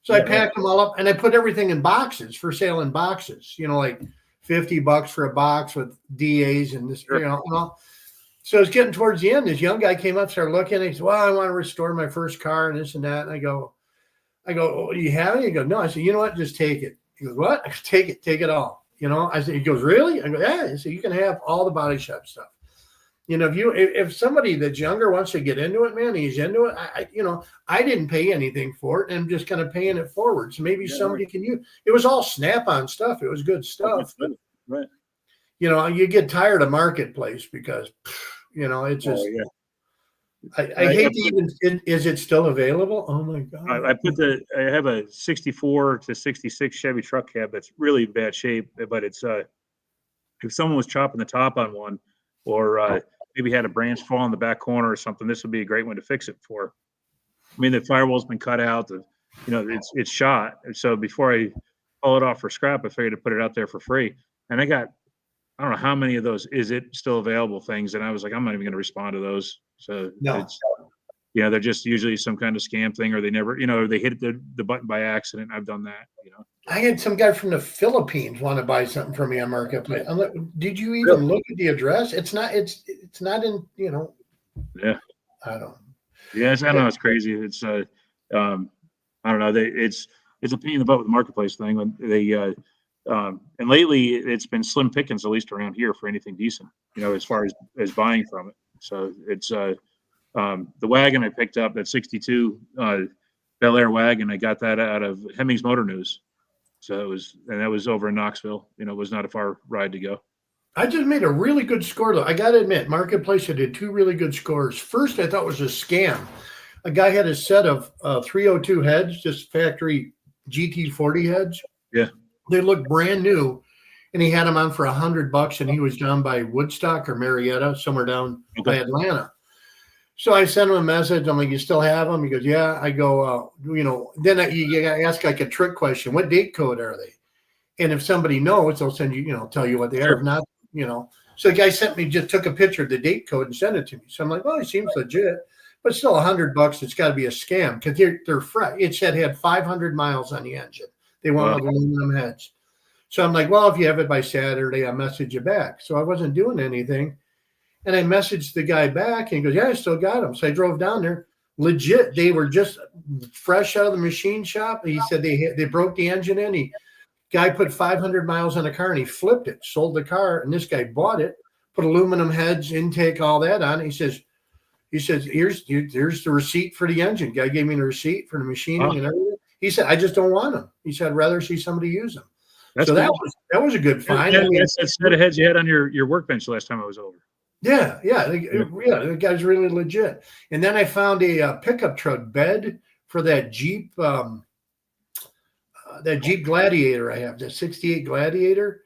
So I packed them all up and I put everything in boxes for sale in boxes, like $50 for a box with DAs and this, and all. So it's getting towards the end. This young guy came up, started looking, and he said, well, I want to restore my first car and this and that. And I go, oh, you have it? He goes, no. I said, you know what? Just take it. He goes, what? I go, take it all. I said, he goes, really? I go, yeah. I said, you can have all the body shop stuff. If somebody that's younger wants to get into it, man, he's into it. I didn't pay anything for it, and I'm just kind of paying it forward. So maybe somebody can use. It was all Snap-on stuff. It was good stuff.
Right.
You get tired of Marketplace because, it's just. Oh, yeah. I hate to even. Is it still available? Oh my God!
I have a '64 to '66 Chevy truck cab that's really in bad shape, but it's if someone was chopping the top on one, or maybe had a branch fall in the back corner or something, this would be a great one to fix it for. I mean, the firewall's been cut out. It's shot. So before I pull it off for scrap, I figured to put it out there for free. And I got, I don't know how many of those is it still available things. And I was like, I'm not even going to respond to those. So they're just usually some kind of scam thing, or they never, they hit the button by accident. I've done that,
I had some guy from the Philippines want to buy something from me on Marketplace. I'm like, did you even look at the address? It's not in,
Yeah.
I don't.
Yes, I know it's crazy. It's I don't know. It's a pain in the butt with the Marketplace thing. When they and lately it's been slim pickings, at least around here, for anything decent, as far as buying from it. So it's the wagon I picked up, that 62 Bel Air wagon. I got that out of Hemmings Motor News. So that was over in Knoxville. It was not a far ride to go.
I just made a really good score, though. I got to admit, Marketplace, I did two really good scores. First, I thought it was a scam. A guy had a set of 302 heads, just factory GT40 heads.
Yeah.
They looked brand new, and he had them on for $100, and he was down by Woodstock or Marietta, somewhere down by Atlanta. So I sent him a message. I'm like, you still have them? He goes, yeah. I go, then you ask like a trick question. What date code are they? And if somebody knows, they'll send you, tell you what they are. If not, So the guy just took a picture of the date code and sent it to me. So I'm like, well, it seems legit, but still $100. It's got to be a scam because they're fresh. It had 500 miles on the engine. They want aluminum heads. So I'm like, well, if you have it by Saturday, I'll message you back. So I wasn't doing anything. And I messaged the guy back, and he goes, yeah, I still got them. So I drove down there. Legit, they were just fresh out of the machine shop. He said they broke the engine in. Guy put 500 miles on a car, and he flipped it, sold the car, and this guy bought it, put aluminum heads, intake, all that on. He says, here's the receipt for the engine. Guy gave me the receipt for the machining and everything. He said, I just don't want them. He said, I'd rather see somebody use them. That's that was a good find.
That's that set of heads you had on your workbench last time I was over.
Yeah. The guy's really legit. And then I found a pickup truck bed for that Jeep, Gladiator I have, the '68 Gladiator.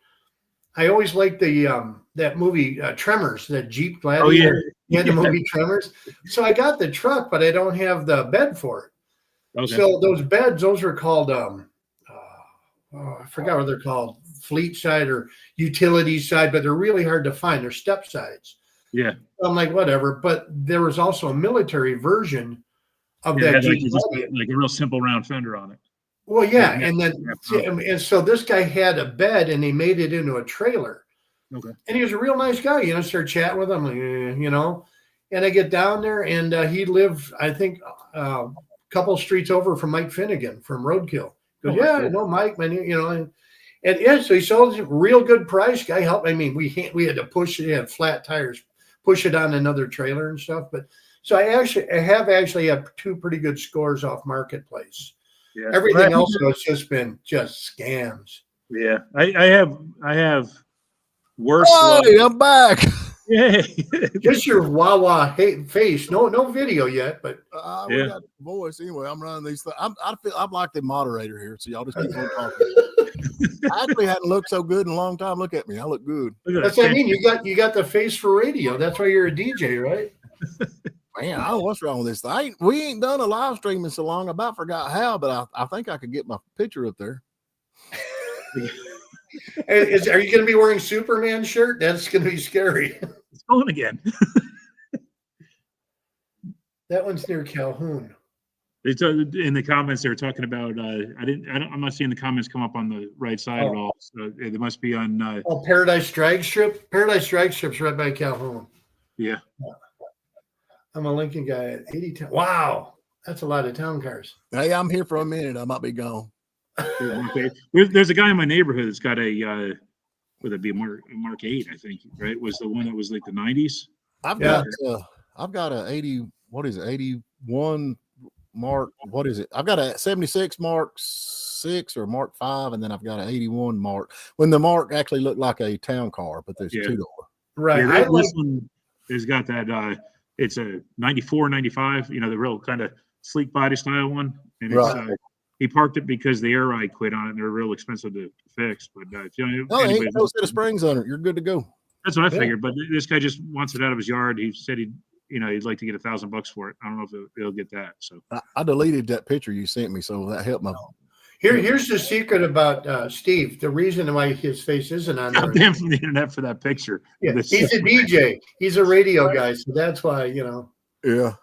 I always liked that movie Tremors, that Jeep Gladiator.
Oh yeah,
the movie Tremors. So I got the truck, but I don't have the bed for it.
Okay.
So those beds, those are called I forgot what they're called, fleet side or utility side, but they're really hard to find. They're step sides.
Yeah.
I'm like, whatever. But there was also a military version of
Yeah, it
that
had
Jeep.
like a real simple round fender on it.
Well, yeah,
Yeah,
and then
yeah.
and so this guy had a bed, and they made it into a trailer.
Okay.
And he was a real nice guy. Start chatting with him, And I get down there, and he lived, I think, a couple streets over from Mike Finnegan from Roadkill. He goes, yeah, cool. Mike, man, and yeah, so he sold it real good price. Guy helped. I mean, we had to push it. He had flat tires, push it on another trailer and stuff. But so I have had 2 pretty good scores off Marketplace. Yeah. Everything else has just been scams.
Yeah, I have worse.
Hey, I'm back.
Yeah,
just your Wawa face. No video yet, but
we got voice anyway. I'm running these things. I'm like the moderator here, so y'all just keep on talking. I actually hadn't looked so good in a long time. Look at me, I look good.
That's what I mean. You got the face for radio. That's why you're a DJ, right?
Man, I don't know what's wrong with this thing. We ain't done a live stream in so long. I about forgot how, but I think I could get my picture up there.
Are you going to be wearing Superman shirt? That's going to be scary.
It's going again.
That one's near Calhoun.
In the comments, they were talking about. I'm not seeing the comments come up on the right side at all. So they must be on.
Paradise Drag Strip. Paradise Drag Strip's right by Calhoun.
Yeah.
I'm a Lincoln guy at 80. Wow, that's a lot of town cars.
Hey, I'm here for a minute. I might be gone.
There's a guy in my neighborhood that's got a would it be a Mark 8, I think, right? Was the one that was like the 90s.
I've got a 80, what is it? 81 Mark, what is it? I've got a 76 Mark 6 or Mark 5, and then I've got an 81 Mark. When the Mark actually looked like a town car, but there's 2-door.
Right.
Yeah, this one has got that it's a 94, 95, the real kind of sleek body style one. And it's he parked it because the air ride quit on it, and they're real expensive to fix. But ain't no
set of springs on it. You're good to go.
That's what I figured. But this guy just wants it out of his yard. He said he'd like to get $1,000 for it. I don't know if he'll get that. So
I deleted that picture you sent me, so that helped my.
Here's the secret about Steve. The reason why his face isn't on there.
Damn from the internet for that picture.
Yeah, he's a DJ. He's a radio guy, so that's why
Yeah.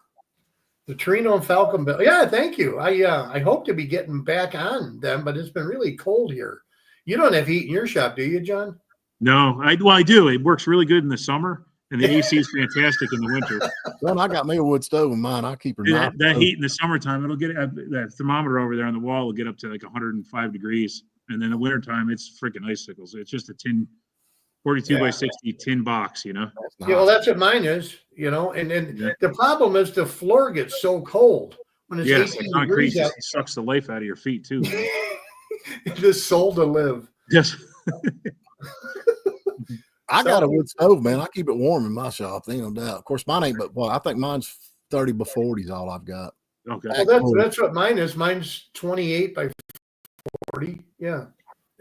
The Torino and Falcon Bill. Yeah, thank you. I hope to be getting back on them, but it's been really cold here. You don't have heat in your shop, do you, John?
No, I do. It works really good in the summer, and the AC is fantastic in the winter.
Well, I got me a wood stove in mine. I keep her.
That heat in the summertime, it'll get that thermometer over there on the wall will get up to like 105 degrees, and then in the wintertime, it's freaking icicles. It's just a tin. 42 by 60 tin box,
Yeah, well, that's what mine is, and then the problem is the floor gets so cold when it's 18 degrees out.
It sucks the life out of your feet too.
It's just soul to live.
Yes.
I got a wood stove, man. I keep it warm in my shop. Ain't no doubt. Of course, mine ain't, but I think mine's 30 by 40 is all I've got.
Okay.
Well, that's what mine is. Mine's 28 by 40. Yeah.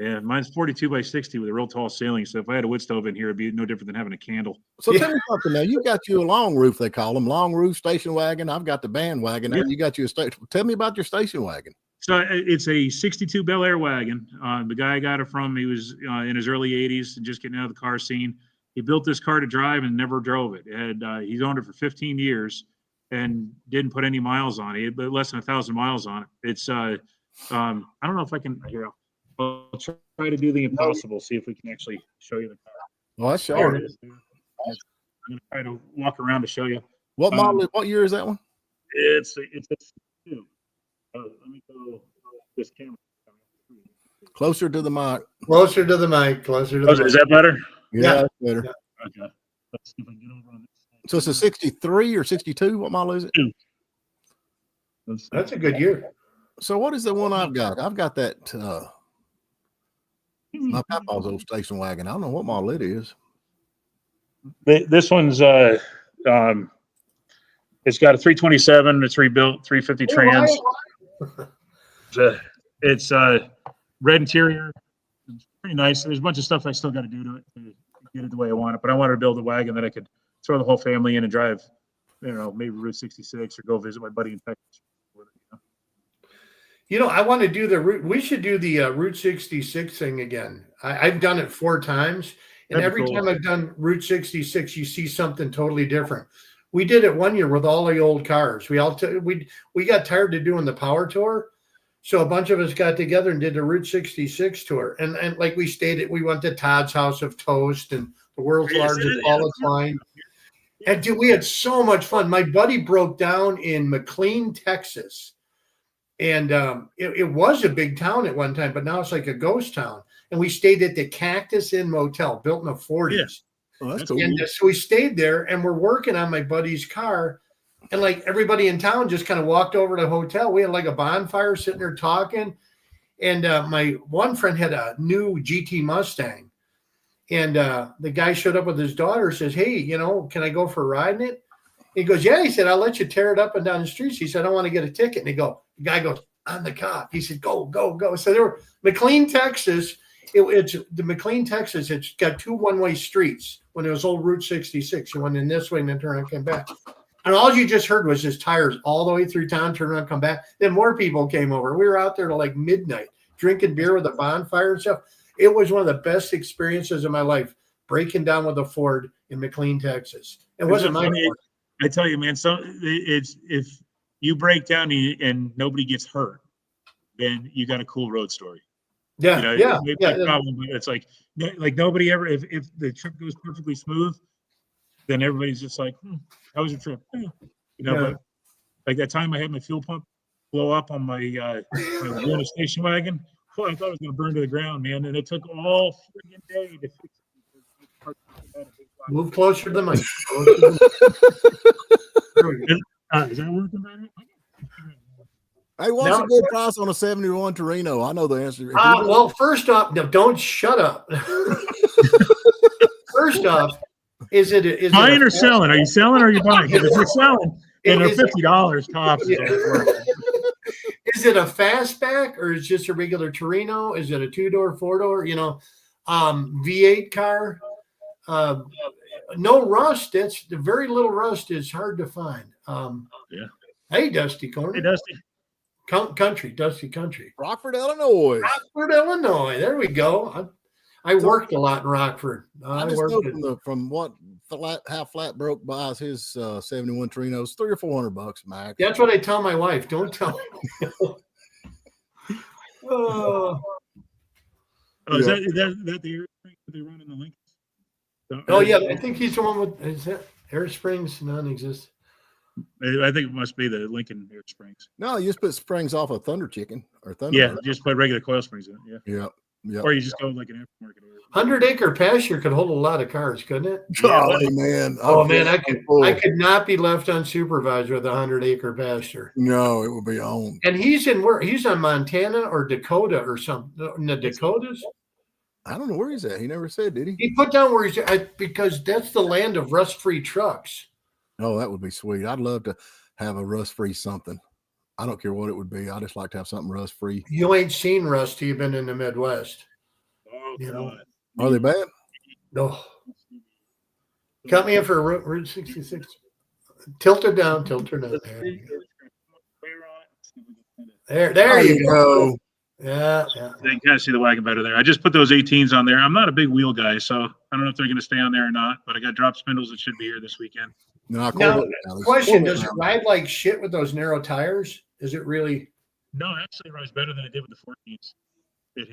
Yeah, mine's 42 by 60 with a real tall ceiling. So if I had a wood stove in here, it'd be no different than having a candle.
So tell me something now. You got you a long roof, they call them long roof station wagon. I've got the bandwagon. Yeah. You got you a station. Tell me about your station wagon.
So it's a 62 Bel Air wagon. The guy I got it from, he was in his early 80s and just getting out of the car scene. He built this car to drive and never drove it. He's owned it for 15 years and didn't put any miles on it, but less than 1,000 miles on it. It's I don't know if I can here. I'll try to do the impossible. See if we can actually show you the car.
Well, that's sure.
I'm going to try to walk around to show you.
What model? What year is that one?
It's a 2. Let me go this camera.
Closer to the mic.
Closer to the mic. Closer to the mic.
Is that better?
Yeah, that's better.
Yeah. Okay. Let's see if I can get over on this side.
So it's a 63 or 62? What model is it?
2.
That's a good year.
So what is the one I've got? I've got that my papa's old station wagon. I don't know what model it is.
This one's it's got a 327. It's rebuilt 350 trans. It's red interior. It's pretty nice. There's a bunch of stuff I still got to do to it to get it the way I want it. But I wanted to build a wagon that I could throw the whole family in and drive, maybe Route 66 or go visit my buddy in Texas.
I want to do the route. We should do the Route 66 thing again. I've done it 4 times, and
That'd be
every
cool.
time I've done Route 66, you see something totally different. We did it one year with all the old cars. We got tired of doing the power tour, so a bunch of us got together and did the Route 66 tour. And like we we went to Todd's House of Toast and the world's largest ball of twine. And dude, we had so much fun. My buddy broke down in McLean, Texas. And it was a big town at one time, but now it's like a ghost town. And we stayed at the Cactus Inn Motel, built in the 40s.
Yeah.
Oh, that's cool.
And so we stayed there, and we're working on my buddy's car. And like everybody in town just kind of walked over to the hotel. We had like a bonfire sitting there talking. And my one friend had a new GT Mustang. And the guy showed up with his daughter, says, "Hey, can I go for a ride in it?" He goes, "Yeah." He said, "I'll let you tear it up and down the streets." He said, "I don't want to get a ticket." And the guy goes, "I'm the cop." He said, "Go, go, go." So there were McLean, Texas. It's the McLean, Texas. It's got 2 one-way streets. When it was old Route 66, you went in this way and then turned and came back. And all you just heard was his tires all the way through town, turn around, come back. Then more people came over. We were out there till like midnight, drinking beer with a bonfire and stuff. It was one of the best experiences of my life, breaking down with a Ford in McLean, Texas. It wasn't my Ford.
I tell you, man, it's if you break down and nobody gets hurt, then you got a cool road story.
Yeah,
yeah. Problem, but it's like nobody ever. If the trip goes perfectly smooth, then everybody's just like, "How was your trip?" But like that time I had my fuel pump blow up on my Laguna station wagon. Oh, I thought it was going to burn to the ground, man, and it took all friggin' day to fix it.
Move closer to the mic.
Is that working better?
Hey, what's a good price on a 71 Torino? I know the answer.
Well, first off, no, don't shut up. First off, is it
buying or selling? Are you selling or are you buying? If you're selling, then they're $50 tops.
Yeah. Is it a fastback or is it just a regular Torino? Is it a 2-door, 4-door? V8 car? No rust. That's the very little rust is hard to find.
Yeah.
Hey, Dusty Corner.
Hey, Dusty.
Dusty Country.
Rockford, Illinois.
There we go. I worked a lot in Rockford.
I just know from what how Flatbroke buys his 71 Torinos, $300 or $400, Mac.
That's what I tell my wife. Don't tell me.
Is that the air spring that they run in the Lincolns?
Oh yeah, I think he's the one with. Is that air springs non-existent?
I think it must be the Lincoln air springs.
No, you just put springs off a Thunder Chicken or Thunder.
Yeah, just put regular coil springs in it.
Yeah.
Or you just go like an aftermarket.
100-acre pasture could hold a lot of cars, couldn't it?
Golly, man.
Oh man, I could not be left unsupervised with a 100-acre pasture.
No, it would be on.
And he's on Montana or Dakota or something. In the Dakotas.
I don't know where he's at. He never said, did he?
He put down where he's at because that's the land of rust-free trucks.
Oh, that would be sweet. I'd love to have a rust-free something. I don't care what it would be. I just like to have something rust-free.
You ain't seen rust. You've been in the Midwest.
Oh,
Are they bad?
No. Cut me in for Route 66. Tilt her down. There you go. Yeah.
They can kind of see the wagon better there. I just put those 18s on there. I'm not a big wheel guy, so I don't know if they're going to stay on there or not, but I got drop spindles that should be here this weekend.
Now, question, does it ride like shit with those narrow tires? Is it really?
No, actually it rides better than it did with the 14s.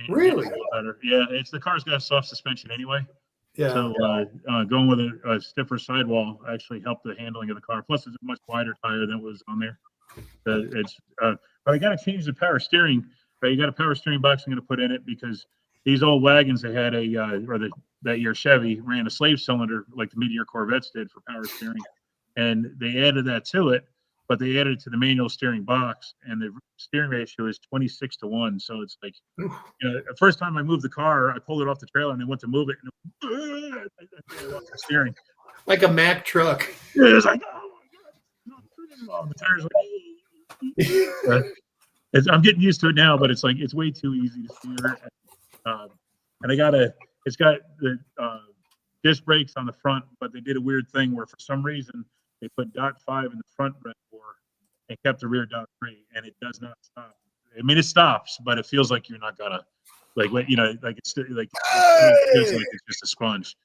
Really?
Better. Yeah, the car's got soft suspension anyway.
Yeah.
So going with a stiffer sidewall actually helped the handling of the car. Plus, it's a much wider tire than was on there. But I got to change the power steering. You got a power steering box I'm going to put in it because these old wagons they had that year Chevy ran a slave cylinder like the Meteor Corvettes did for power steering, and they added that to it. But they added it to the manual steering box, and the steering ratio is 26-1. So it's like, the first time I moved the car, I pulled it off the trailer and I went to move it, and I lost the steering.
Like a Mack truck.
Yeah, it was like, oh my God. The tires like, I'm getting used to it now, but it's like it's way too easy to steer. And it's got the disc brakes on the front, but they did a weird thing where for some reason they put .5 in the front brake bore and kept the rear .3, and it does not stop. I mean, it stops, but it feels like you're not gonna like when like it's like it feels like it's just a sponge.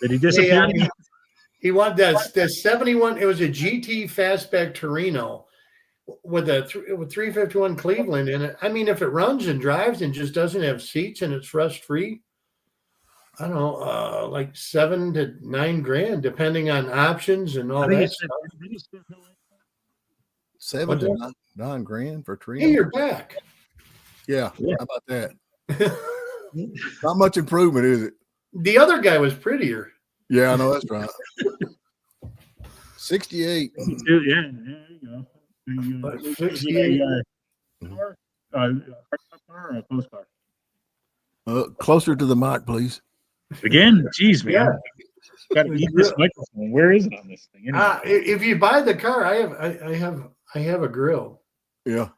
Did he disappear?
He wanted the 71. It was a GT fastback Torino with a 351 Cleveland in it. I mean, if it runs and drives and just doesn't have seats and it's rust free, I don't know, like $7 to $9 grand, depending on options and all that stuff.
7 to 9 grand for Torino.
Hey, you're back.
Yeah. How about that? Not much improvement, is it?
The other guy was prettier.
Yeah, I know that's right. 68.
Yeah, there you go.
68.
Car or a postcard?
Closer to the mic, please.
Again, jeez, man.
Yeah.
Got to keep this microphone. Where is it on this thing? Anyway?
If you buy the car, I have a grill.
Yeah.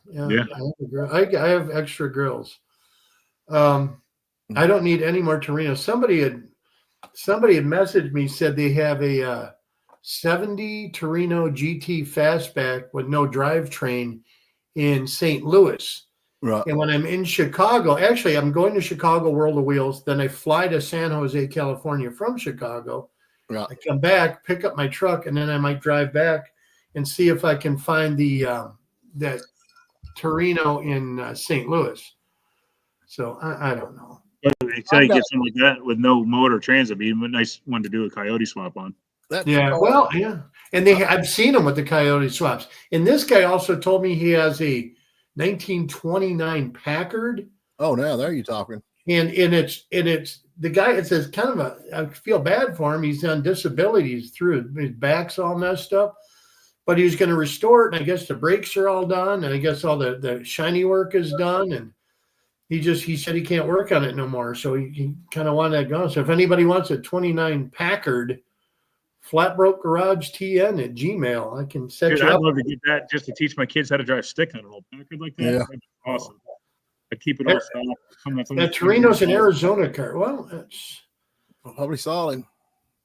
Yeah. I have a grill. I have extra grills. I don't need any more Torino. Somebody had messaged me, said they have a 70 Torino GT fastback with no drivetrain in St. Louis.
Right.
And when I'm in Chicago, actually, I'm going to Chicago World of Wheels. Then I fly to San Jose, California from Chicago.
Right.
I come back, pick up my truck, and then I might drive back and see if I can find that Torino in St. Louis. So I don't know.
They say you get something like that with no motor transit. Be a nice one to do a Coyote swap on.
Well, yeah. And I've seen them with the Coyote swaps. And this guy also told me he has a 1929 Packard.
Oh, now there you're talking.
And it's the guy. It says kind of I feel bad for him. He's on disabilities through his back's all messed up, but he's going to restore it. And I guess the brakes are all done, and I guess all the shiny work is done. And he said he can't work on it no more. So he kind of wanted that going. So if anybody wants a 29 Packard, Flatbroke Garage TN at Gmail, I can set you up.
I'd love to get that just to teach my kids how to drive stick on an old Packard like that.
Yeah.
That'd be awesome. I keep it all stocked.
That Torino's an Arizona car. Well, that's
Probably solid.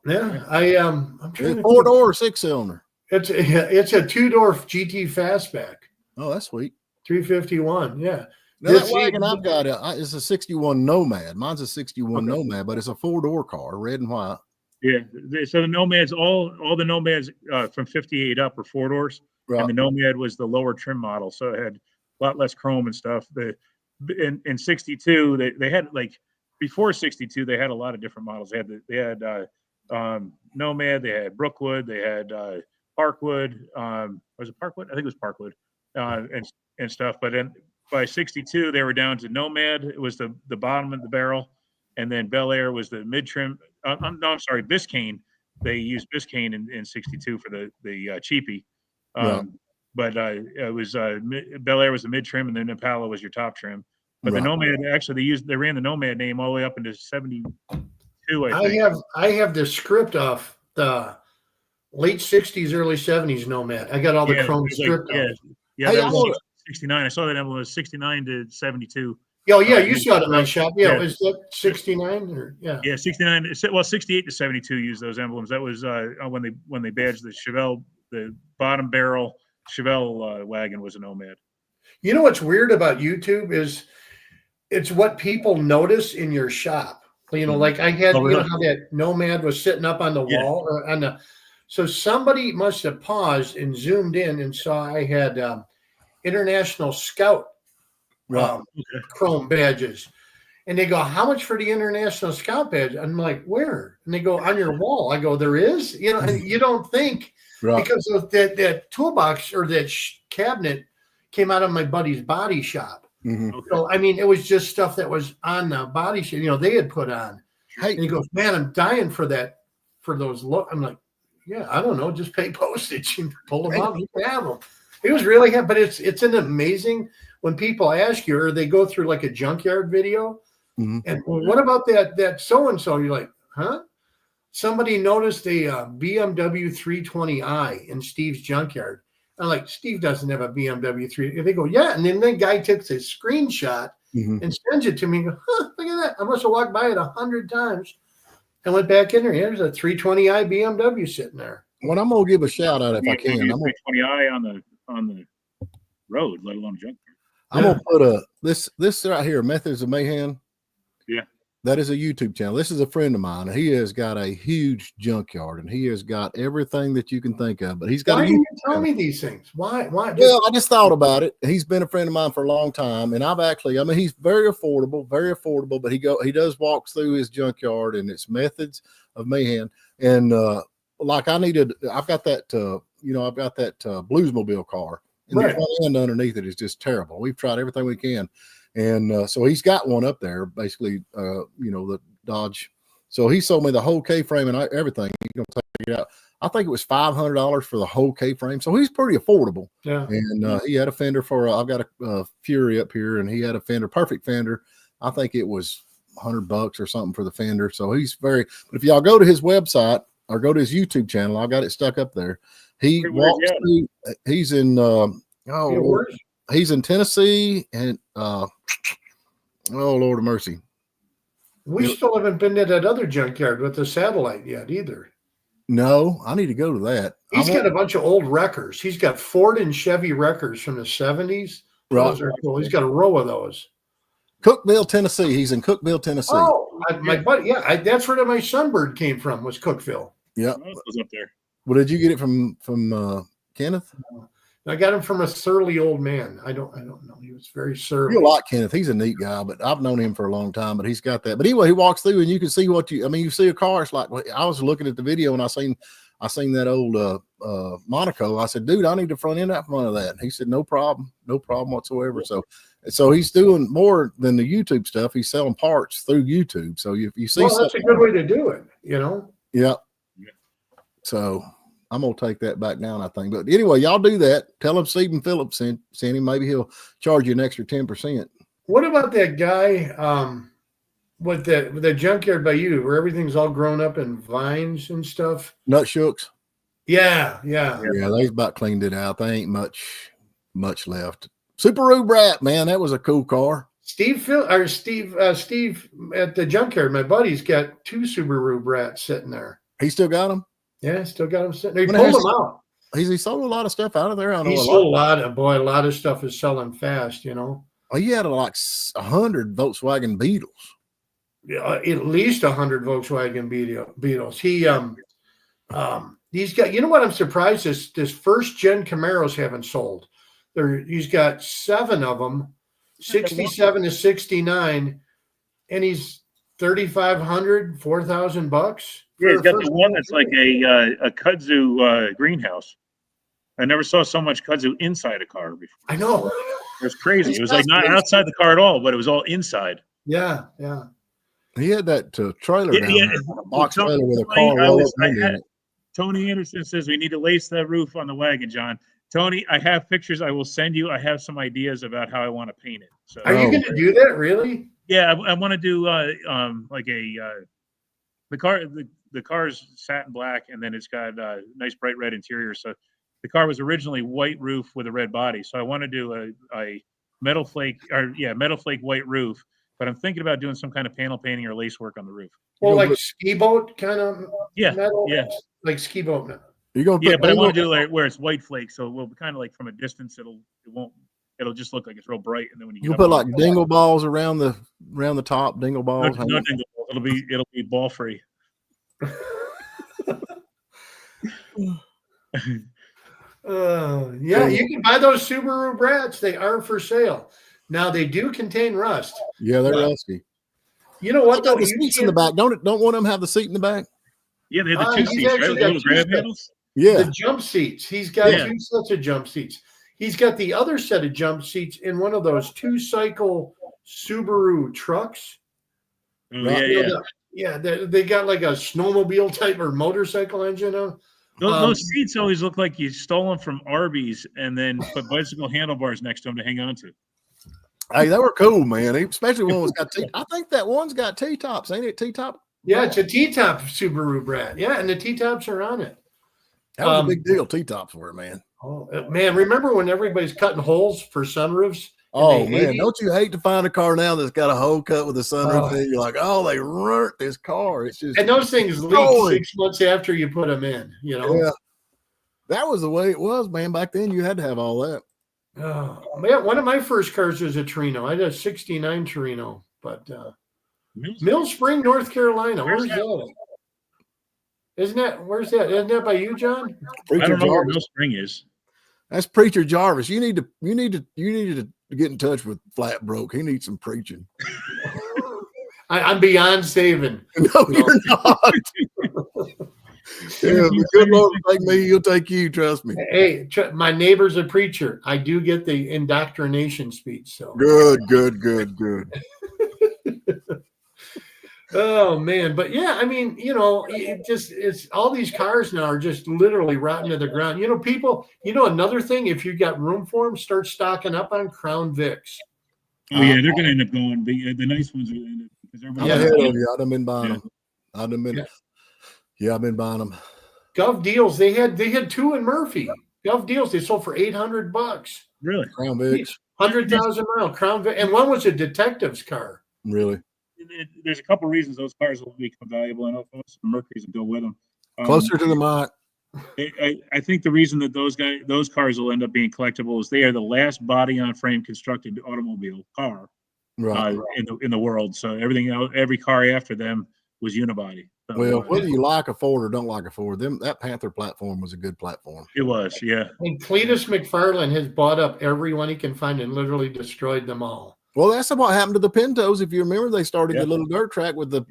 yeah. I'm trying to
4-door or 6-cylinder.
It's a 2-door GT fastback,
Oh, that's sweet.
351. Yeah.
Now, that wagon I've got is a 61 Nomad. Mine's a 61 Nomad, but it's a 4-door car, red and white.
Yeah. So the Nomads, all the Nomads from 58 up are 4 doors. Right. And the Nomad was the lower trim model. So it had a lot less chrome and stuff. In 62, they had like before 62, they had a lot of different models. They had Nomad, they had Brookwood, they had Parkwood. Was it Parkwood? I think it was Parkwood, and stuff. But then by 62, they were down to Nomad. It was the bottom of the barrel, and then Bel Air was the mid trim. I'm sorry, Biscayne. They used Biscayne in 62 for the cheapie. But it was Bel Air was the mid trim, and then Impala was your top trim. But the Nomad, actually, they ran the Nomad name all the way up into 72. I think.
I have the script off the late 60s, early 70s Nomad. I got all the chrome script.
Yeah, that was 69. I saw that emblem was 69 to 72.
Oh yeah, you saw it in my shop. Yeah, was that 69 or yeah?
Yeah, 69. Well, 68 to 72 used those emblems. That was when they badged the Chevelle, the bottom barrel Chevelle wagon was a Nomad.
You know what's weird about YouTube is it's what people notice in your shop. You know, like I had, you know how that Nomad was sitting up on the wall or on the. So somebody must have paused and zoomed in and saw I had International Scout chrome badges. And they go, how much for the International Scout badge? I'm like, where? And they go, on your wall. I go, there is? You know, and you don't think because of that toolbox or that cabinet came out of my buddy's body shop. Mm-hmm. So, I mean, it was just stuff that was on the body shop, you know, they had put on. Hey. And he goes, man, I'm dying for that, for those look. I'm like, yeah, I don't know, just pay postage and pull them out. You can have them. It was really, but it's an amazing when people ask you or they go through like a junkyard video. Mm-hmm. And well, what about that so-and-so? You're like, huh? Somebody noticed a BMW 320i in Steve's junkyard. I'm like, Steve doesn't have a BMW 3. And they go, yeah. And then the guy takes a screenshot and sends it to me. And go, huh, look at that. I must have walked by it 100 times. I went back in there. There's a 320i BMW sitting there.
Well, I'm going to give a shout out if I can.
I'm 320i on the road, let alone junk.
I'm gonna put this right here, Methods of Mayhem.
Yeah.
That is a YouTube channel. This is a friend of mine. He has got a huge junkyard, and he has got everything that you can think of. But he's got.
Why do you tell me these things? Why?
Well, I just thought about it. He's been a friend of mine for a long time, and he's very affordable, But he does walks through his junkyard, and it's Methods of Mayhem. And I've got that Bluesmobile car, and the front end underneath it is just terrible. We've tried everything we can. And so he's got one up there, basically, the Dodge. So he sold me the whole K-frame and everything. He's going to take it out. I think it was $500 for the whole K-frame. So he's pretty affordable. Yeah. And he had a fender I've got a Fury up here, and he had a fender, perfect fender. I think it was $100 or something for the fender. So he's but if y'all go to his website or go to his YouTube channel, I got it stuck up there. He walks through, he's in, he's in Tennessee, and oh Lord of mercy,
we still haven't been to that other junkyard with the satellite yet either.
No, I need to go to that.
He's got a bunch of old wreckers. He's got Ford and Chevy wreckers from the 70s. Those are cool. He's got a row of those.
Cookville, Tennessee. He's in Cookville, Tennessee.
Oh, my buddy. Yeah, that's where my Sunbird came from. Was Cookville.
Yeah,
it was up there.
Well, did you get it from Kenneth?
I got him from a surly old man. I don't know. He was very surly.
You like Kenneth. He's a neat guy, but I've known him for a long time, but he's got that. But anyway, he walks through and you can see you see a car. It's like, I was looking at the video and I seen that old Monaco. I said, dude, I need the front end out front of that. And he said, no problem whatsoever. So he's doing more than the YouTube stuff. He's selling parts through YouTube. So if you see
that's a good way to do it,
Yeah. So I'm going to take that back down, I think. But anyway, y'all do that. Tell him Stephen Phillips sent him. Maybe he'll charge you an extra 10%.
What about that guy with the junkyard by you where everything's all grown up in vines and stuff?
Nut Shooks?
Yeah.
They've about cleaned it out. There ain't much left. Subaru Brat, man, that was a cool car.
Steve at the junkyard, my buddy's got 2 Subaru Brats sitting there.
He still got them?
Yeah, still got them sitting there. He pulled them out.
He sold a lot of stuff out of there.
He sold a lot of stuff is selling fast,
Oh, he had like 100 Volkswagen Beetles.
Yeah, at least 100 Volkswagen Beetles. He's got, what I'm surprised is this first gen Camaros haven't sold. He's got 7 of them, 67 to 69, and he's $3,500, $4,000.
Yeah, he's got the one that's like a kudzu greenhouse. I never saw so much kudzu inside a car before.
I know.
It was crazy. It was like not outside the car at all, but it was all inside.
Yeah.
He had that trailer down there, a box trailer with a car roll up in it.
Tony Anderson says we need to lace that roof on the wagon, John. Tony, I have pictures I will send you. I have some ideas about how I want to paint it. So,
are you going to do that, really?
Yeah, I want to do the car's satin black, and then it's got a nice bright red interior. So the car was originally white roof with a red body. So I want to do a metal flake white roof, but I'm thinking about doing some kind of panel painting or lace work on the roof.
Well, like ski boat kind of metal?
Yeah.
Like ski boat metal.
But I want to do it where it's white flake, so it will be kind of like from a distance. It'll just look like it's real bright, and then when you
put like dingle balls around the top, dingle balls.
No dingle balls. It'll be ball free.
You can buy those Subaru Brats. They are for sale. Now they do contain rust.
Yeah, they're rusty.
You know what?
The seats in the back. Don't one of them have the seat in the back?
Yeah, they have the 2 seats, right? The little grab handles.
Yeah,
the jump seats. He's got 2 sets of jump seats. He's got the other set of jump seats in one of those 2-cycle Subaru trucks.
Oh,
yeah. They got like a snowmobile type or motorcycle engine on.
Those seats always look like you stole them from Arby's and then put bicycle handlebars next to them to hang on to.
Hey, they were cool, man. Especially one was got I think that one's got T-tops, ain't it? T-top?
Yeah, it's a T-top Subaru Brat. Yeah, and the T-tops are on it.
That was a big deal. T-tops were, man.
Oh, man, remember when everybody's cutting holes for sunroofs?
Oh, man, don't you hate to find a car now that's got a hole cut with a sunroof in? You're like, oh, they ruined this car. It's just,
and those things leak 6 months after you put them in,
Yeah. That was the way it was, man. Back then, you had to have all that.
Oh, man, one of my first cars was a Torino. I had a 69 Torino, but Mill Spring, North Carolina. Where's that? Where's that? Isn't that by you, John?
I don't know where Mill Spring is.
That's Preacher Jarvis. You need to get in touch with Flatbroke. He needs some preaching.
I'm beyond saving.
No, you're not. Yeah, the good Lord will take me, he'll take you, trust me.
Hey, my neighbor's a preacher. I do get the indoctrination speech. So
good.
Oh man, but yeah, I mean, it's all these cars now are just literally rotting to the ground. People, another thing, if you got room for them, start stocking up on Crown Vics.
Oh yeah, they're going to end up going. The nice ones are going to end up because everybody.
I'm ahead of you. I've been buying them. I've been buying them.
Gov Deals. They had two in Murphy. Gov Deals. They sold for $800.
Really?
Crown Vics.
100,000 mile Crown Vic, and one was a detective's car.
Really?
There's a couple reasons those cars will become valuable. I know most of the Mercury's will go with them.
Closer to the mic.
I think the reason that those cars will end up being collectible is they are the last body-on-frame constructed automobile car in the world. So every car after them was unibody. So,
well, whether you like a Ford or don't like a Ford, that Panther platform was a good platform.
It was, yeah.
And Cletus McFarland has bought up every one he can find and literally destroyed them all.
Well, that's what happened to the Pintos. If you remember, they started the little dirt track with the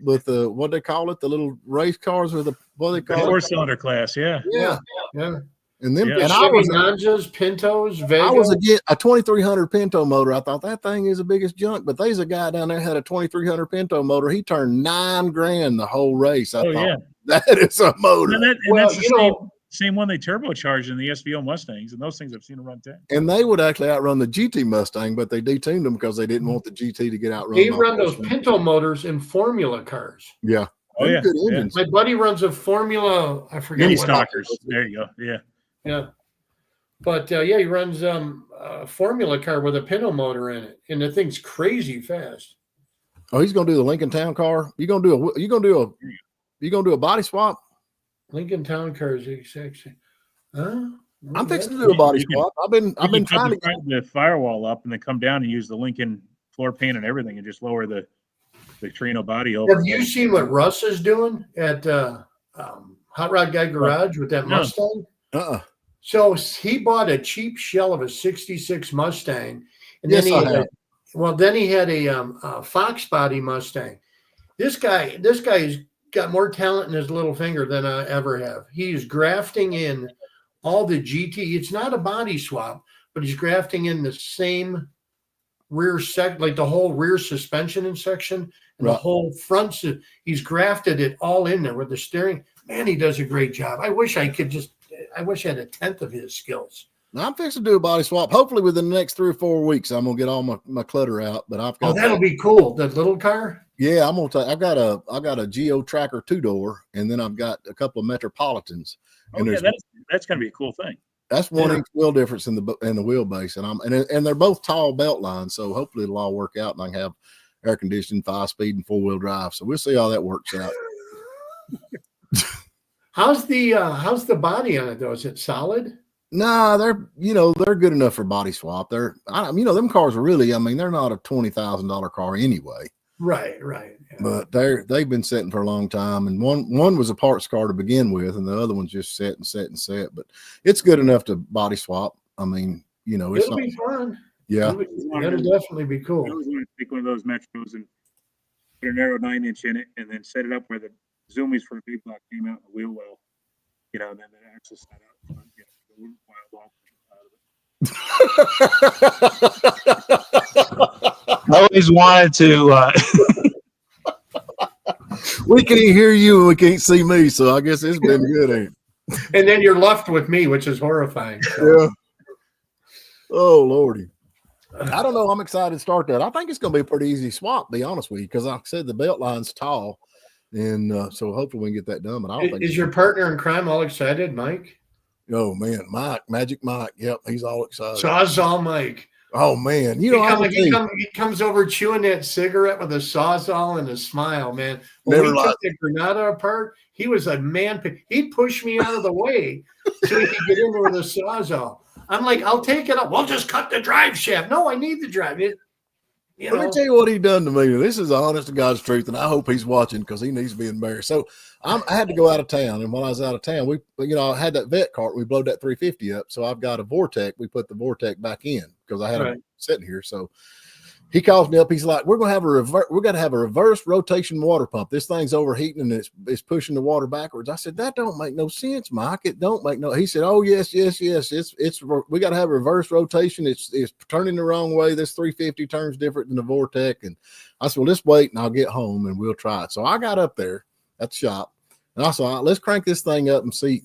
what they call it, the little race cars or the what they call it,
4-cylinder class, yeah.
And then
and I was Nanjas, Pintos, Vega.
I was a 2300 Pinto motor. I thought that thing is the biggest junk, but there's a guy down there had a 2300 Pinto motor. He turned $9,000 the whole race. I thought that is a motor.
And that's the same one they turbocharged in the SVO Mustangs, and those things I've seen them run 10.
And they would actually outrun the GT Mustang, but they detuned them because they didn't want the GT to get outrun.
They run those Pinto motors in Formula cars.
Yeah.
Oh, yeah.
Good engines.
My buddy runs a Formula, I forget.
Mini stockers. There you go. Yeah.
Yeah. But he runs a Formula car with a Pinto motor in it, and the thing's crazy fast.
Oh, he's gonna do the Lincoln Town car. You gonna do a body swap?
Lincoln Town cars, sexy. Huh?
I'm fixing to do a body swap. I've been trying to
get the firewall up and then come down and use the Lincoln floor pan and everything and just lower the Torino body over.
Have you seen what Russ is doing at Hot Rod Guy Garage with that Mustang? So he bought a cheap shell of a '66 Mustang, and then he had a Fox body Mustang. This guy's got more talent in his little finger than I ever have. He's grafting in all the GT. It's not a body swap, but he's grafting in the same rear like the whole rear suspension and section and the whole front. He's grafted it all in there with the steering. Man, he does a great job. I wish I had a tenth of his skills.
Now, I'm fixing to do a body swap. Hopefully within the next 3 or 4 weeks, I'm gonna get all my clutter out. But I've got
that'll be cool. That little car.
Yeah, I'm gonna. I got a Geo Tracker 2-door, and then I've got a couple of Metropolitans.
And that's gonna be a cool thing.
That's 1 inch wheel difference in the wheelbase, and they're both tall belt lines. So hopefully it'll all work out, and I can have air conditioning, 5-speed, and 4-wheel drive. So we'll see how that works out.
How's the body on it though? Is it solid?
Nah, they're good enough for body swap. Them cars are really, they're not a $20,000 car anyway.
Right.
Yeah. But they've been sitting for a long time, and one was a parts car to begin with, and the other one's just set. But it's good enough to body swap.
It'll be fun.
Yeah,
it'll definitely be cool.
I was going to take one of those Metros and put a narrow 9-inch in it, and then set it up where the zoomies for the big block came out in the wheel well, and then the axle sat out front, I always wanted to.
We can't hear you and we can't see me, so I guess it's been good, ain't it?
And then you're left with me, which is horrifying.
So. Yeah. Oh Lordy. I don't know. I'm excited to start that. I think it's going to be a pretty easy swap, to be honest with you, because like I said, the belt line's tall, and so hopefully we can get that done. But I don't think.
Is your partner in crime all excited, Mike?
Oh man, Mike, Magic Mike. Yep, he's all excited.
Sawzall Mike.
Oh man, you know,
he comes over chewing that cigarette with a sawzall and a smile, man. When
Never
we took the Granada apart, he was a man. He'd push me out of the way so he could get in there with a sawzall. I'm like, I'll take it up. We'll just cut the drive shaft. No, I need the drive. Let
me tell you what he done to me. This is the honest to God's truth, and I hope he's watching because he needs to be embarrassed. So I had to go out of town, and when I was out of town, I had that vet cart. We blowed that 350 up, so I've got a Vortec. We put the Vortec back in because I had it sitting here. So he calls me up. He's like, "We're gonna have a reverse rotation water pump. This thing's overheating and it's pushing the water backwards." I said, "That don't make no sense, Mike. It don't make no." He said, "Oh yes. It's we got to have a reverse rotation. It's turning the wrong way. This 350 turns different than the Vortec." And I said, "Well, let's wait and I'll get home and we'll try it." So I got up there at the shop and I said, "All right, let's crank this thing up and see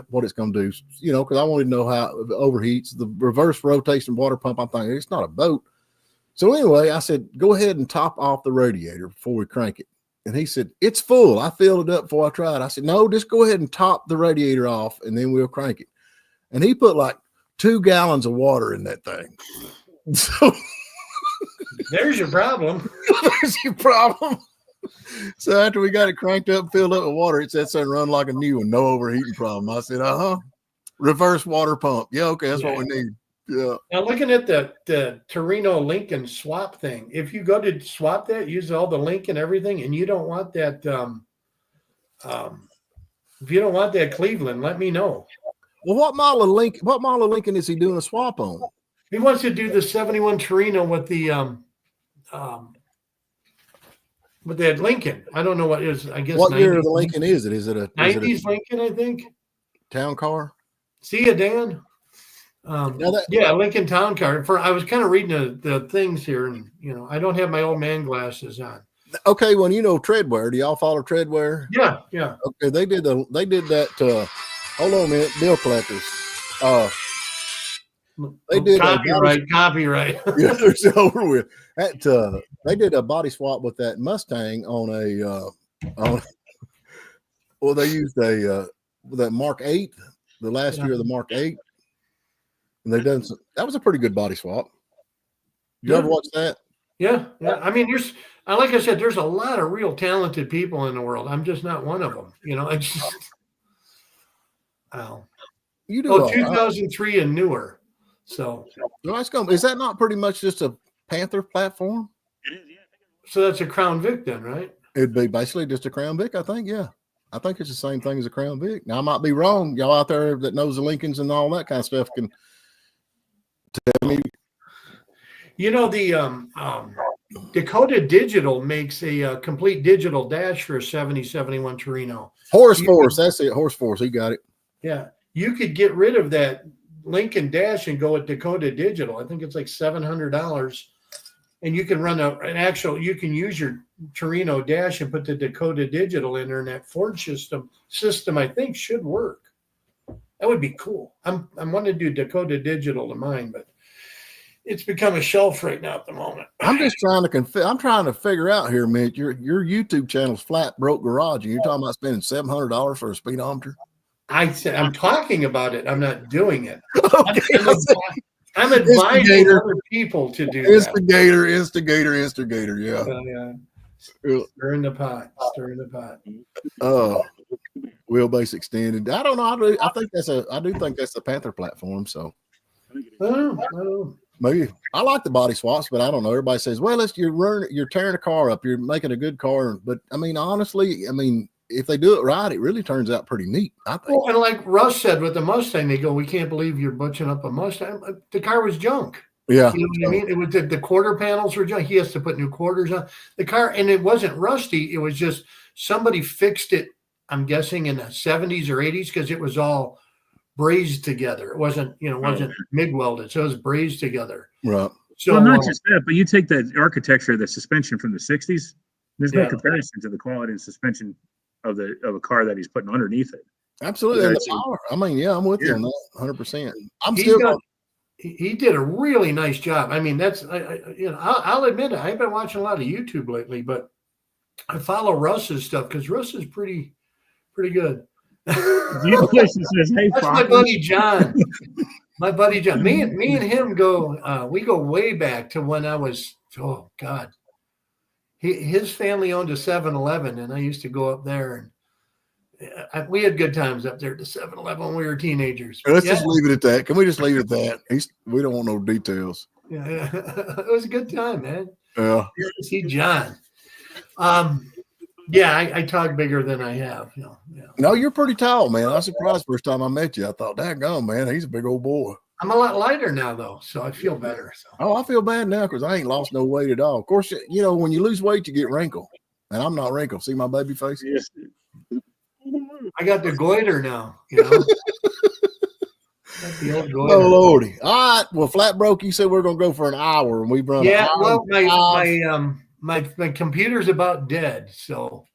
what it's gonna do." Because I wanted to know how it overheats. The reverse rotation water pump, I'm thinking it's not a boat. So anyway, I said, "Go ahead and top off the radiator before we crank it." And he said, "It's full. I filled it up before I tried." I said, "No, just go ahead and top the radiator off and then we'll crank it." And he put like 2 gallons of water in that thing. So
there's your problem.
There's your problem. So after we got it cranked up, filled up with water, it said something run like a new one, no overheating problem. I said, reverse water pump. Yeah, okay, that's what we need. Yeah.
Now looking at the Torino Lincoln swap thing, if you go to swap that, use all the link and everything, and you don't want that, if you don't want that Cleveland, let me know.
Well, what model of Lincoln is he doing a swap on?
He wants to do the 71 Torino with the with that Lincoln. I don't know what it is. I guess
what year of the Lincoln is it? Is it a
90s Lincoln? I think
town car.
See you, Dan. Lincoln Town Car. I was kind of reading the things here, and I don't have my old man glasses on.
Okay, well, Treadwear. Do y'all follow Treadwear?
Yeah.
Okay, they did that. Hold on a minute, bill collectors. They did
copyright.
Yeah, it's over with. They did a body swap with that Mustang on they used that Mark 8, the last year of the Mark 8. And that was a pretty good body swap. You ever watch that?
Yeah. I mean, like I said, there's a lot of real talented people in the world. I'm just not one of them. It's just,
you do
2003 and newer. So
is that not pretty much just a Panther platform?
It is, yeah.
So that's a Crown Vic then, right?
It'd be basically just a Crown Vic, I think. Yeah. I think it's the same thing as a Crown Vic. Now I might be wrong. Y'all out there that knows the Lincolns and all that kind of stuff can tell me.
The Dakota Digital makes a complete digital dash for a 71 Torino.
Horse Force, that's it. Horse Force, he got it.
Yeah, you could get rid of that Lincoln dash and go with Dakota Digital. I think it's like $700, and you can run you can use your Torino dash and put the Dakota Digital in there, and that Ford system I think should work. That would be cool. I'm wanting to do Dakota Digital to mine, but it's become a shelf right now at the moment.
I'm just trying to figure out here, Mitch. Your YouTube channel's Flatbroke Garage, and you're talking about spending $700 for a speedometer.
I said I'm talking about it. I'm not doing it.
Okay.
I'm advising other people to do
Instigator. Yeah.
Stir in the pot.
Wheelbase extended. I don't know. I do think that's the Panther platform. So maybe I like the body swaps, but I don't know. Everybody says, "Well, you're tearing a car up. You're making a good car." But I mean, honestly, if they do it right, it really turns out pretty neat, I think.
Well, and like Russ said with the Mustang, they go, "We can't believe you're butching up a Mustang." The car was junk.
Yeah.
You know what I mean? It was the quarter panels were junk. He has to put new quarters on the car, and it wasn't rusty. It was just somebody fixed it, I'm guessing in the 70s or 80s, because it was all brazed together. It wasn't MIG welded, so it was brazed together.
Right.
So
not just that, but you take the architecture of the suspension from the 60s. There's no comparison to the quality and suspension of a car that he's putting underneath it.
Absolutely. And the power. I'm with you on that 100%.
He did a really nice job. I mean, that's I'll admit it. I've been watching a lot of YouTube lately, but I follow Russ's stuff because Russ is pretty good.
That's my
buddy John. My buddy John. Me and him go. We go way back to when I was. Oh God. His family owned a 7-Eleven, and I used to go up there, and we had good times up there at the 7-Eleven when we were teenagers.
Let's just leave it at that. Can we just leave it at that? We don't want no details.
Yeah, it was a good time, man.
Yeah.
See John. Yeah, I talk bigger than I have. Yeah.
No, you're pretty tall, man. I was surprised first time I met you. I thought, daggone, man, he's a big old boy.
I'm a lot lighter now, though, so I feel better. So.
Oh, I feel bad now because I ain't lost no weight at all. Of course, you know, when you lose weight, you get wrinkled. And I'm not wrinkled. See my baby face?
Yes.
I got the goiter now, you know. The old goiter.
Oh, Lordy. All right. Well, Flatbroke, you said we're going to go for an hour, and we've run
Yeah,
an hour.
well, my computer's about dead, so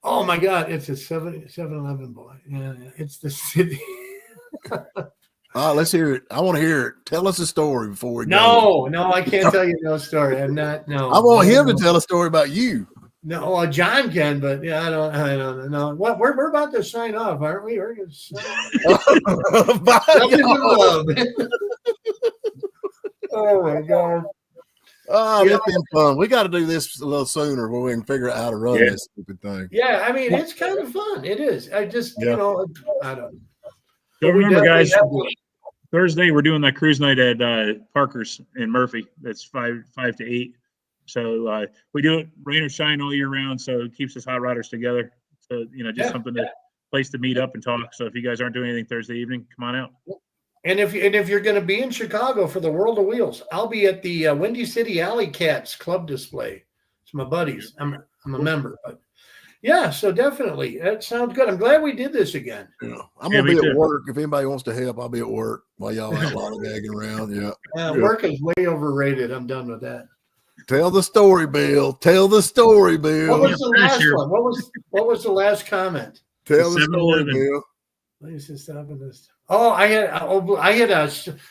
my God, it's a 7-Eleven boy. Yeah, it's the city.
All right, let's hear it. I want to hear it. Tell us a story before we go.
No, I can't tell you no story. I'm not. No,
I want him to tell a story about you.
No, well, John can, but yeah, I don't know. What we're about to sign off, aren't we? We're going to sign off. Oh my God.
Oh, that's been fun. We got to do this a little sooner where we can figure out how to run this stupid thing.
Yeah, I mean, it's kind of fun. It is. I just, you know, I don't know.
So remember, guys, Thursday we're doing that cruise night at Parker's in Murphy. That's 5 to 8. So we do it rain or shine all year round. So it keeps us hot rodders together. So just something place to meet up and talk. So if you guys aren't doing anything Thursday evening, come on out.
And if you're going to be in Chicago for the World of Wheels, I'll be at the Windy City Alley Cats Club display. It's my buddies. I'm a member, but. Yeah, so definitely. That sounds good. I'm glad we did this again.
Yeah. I'm going to be at work. If anybody wants to help, I'll be at work while y'all out lollygagging around. Yeah.
Work is way overrated. I'm done with that.
Tell the story, Bill. Tell the story, Bill.
What was the last one? What was the last comment?
Tell the story, Bill.
Oh, I had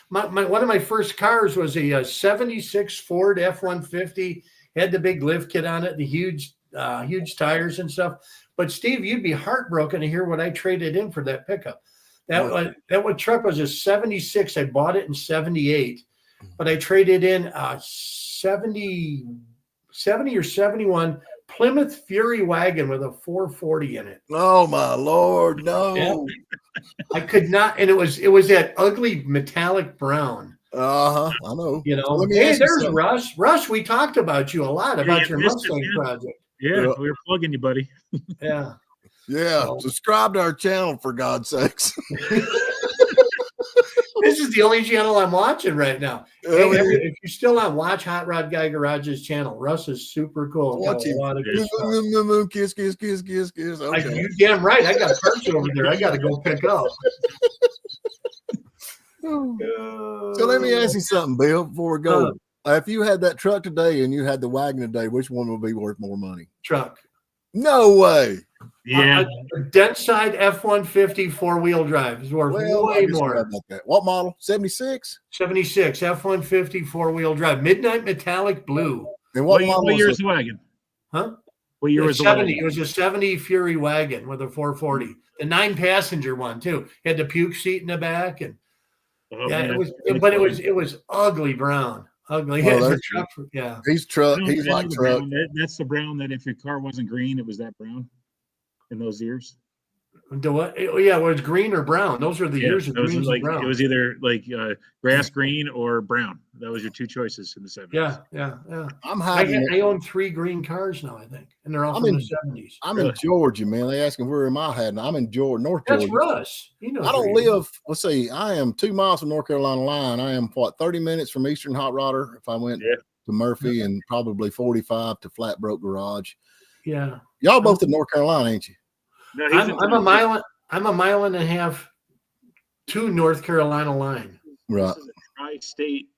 one of my first cars was a 76 Ford F-150. Had the big lift kit on it, the huge tires and stuff. But Steve, you'd be heartbroken to hear what I traded in for that pickup. That truck was a 76. I bought it in 78, but I traded in 70 or 71 Plymouth Fury wagon with a 440 in it.
Oh my Lord, no.
Yeah. I could not, and it was that ugly metallic brown.
I know.
Hey, there's Russ. Russ, we talked about you a lot about your Mustang project.
Yeah, we were plugging you, buddy.
Yeah.
So. Subscribe to our channel, for God's sakes.
This is the only channel I'm watching right now. Hey, if you're still on, watch Hot Rod Guy Garage's channel. Russ is super cool.
Watch him. Kiss, kiss, kiss, kiss, kiss. Okay.
You damn right. I got parts over there. I got to go pick up.
So let me ask you something, Bill, before we go. If you had that truck today and you had the wagon today, which one would be worth more money?
Truck.
No way.
Yeah.
A dent side F-150 4-wheel drive is worth way more.
About that. What model? 76?
76 F-150 4-wheel drive. Midnight metallic blue.
And
what year is the wagon?
Huh?
What year was the wagon?
It was a 70 Fury wagon with a 440. The 9-passenger one too. It had the puke seat in the back, and it was ugly brown. Ugly. Yeah.
He's truck. He's like truck.
That's the brown that if your car wasn't green, it was that brown in those years.
The what? Yeah, well, it's green or brown. Those are the years of green and brown.
It was either grass green or brown. That was your two choices in the 70s.
Yeah.
I
own 3 green cars now, I think, and they're all from the 70s.
I'm in Georgia, man. They asking where am I heading? I'm in Georgia, North Georgia.
That's Russ.
I don't live. Let's see. I am 2 miles from North Carolina line. I am 30 minutes from Eastern Hot Rodder if I went to Murphy, and probably 45 to Flatbroke Garage.
Yeah.
Y'all both in North Carolina, ain't you?
No, I'm a mile. I'm a mile and a half to North Carolina line.
Right.
This is a tri-state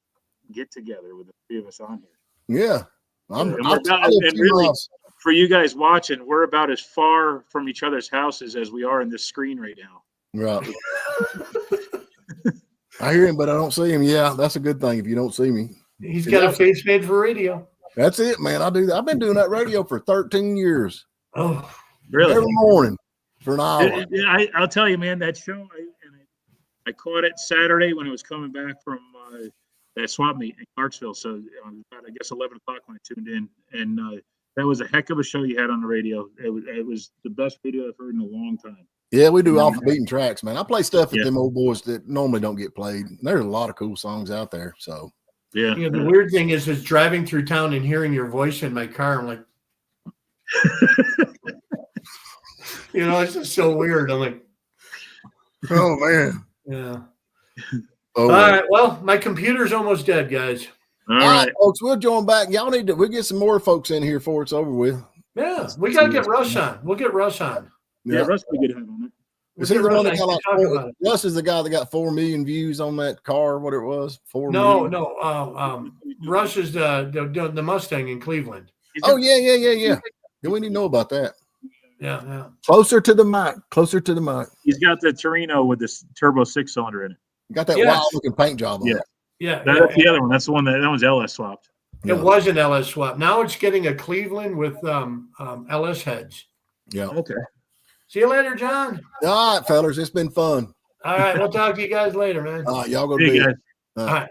get together with the 3 of us on here.
Yeah.
Really, for you guys watching, we're about as far from each other's houses as we are in this screen right now.
Right. I hear him, but I don't see him. Yeah, that's a good thing if you don't see me.
He's got a face made for radio.
That's it, man. I do that. I've been doing that radio for 13 years.
Oh,
really?
Every morning for an hour.
I'll tell you, man, that show, I caught it Saturday when it was coming back from that swap meet in Clarksville. So about, I guess 11 o'clock when I tuned in, and that was a heck of a show you had on the radio. It was the best video I've heard in a long time.
Yeah, we do off the beaten tracks, man. I play stuff at
Yeah.
them old boys that normally don't get played. There's a lot of cool songs out there. So
Yeah.
You know, the weird thing is driving through town and hearing your voice in my car. I'm like, you know, it's just so weird. I'm like,
oh man.
yeah.
Oh,
All right. Well, my computer's almost dead, guys.
All right.
folks, we'll join back. Y'all need to we'll get some more folks in here before it's over with.
Yeah, we got to get Russ on. We'll get Russ on.
Yeah, Russ would be good to have on it.
Is he the one that got like Russ is the guy that got 4 million views on that car, what it was? 4 million?
No. Russ is the Mustang in Cleveland.
Oh, yeah. Yeah, we need to know about that.
Yeah.
Closer to the mic.
He's got the Torino with this turbo 6-cylinder in it.
Got that wild looking paint job on it.
Yeah.
That's the other one. That's the one that one's LS swapped.
It was an LS swap. Now it's getting a Cleveland with LS heads.
Yeah.
Okay.
See you later, John.
All right, fellas. It's been fun.
All right. We'll talk to you guys later, man.
All right. Y'all go
See you
do it.
guys.
All right.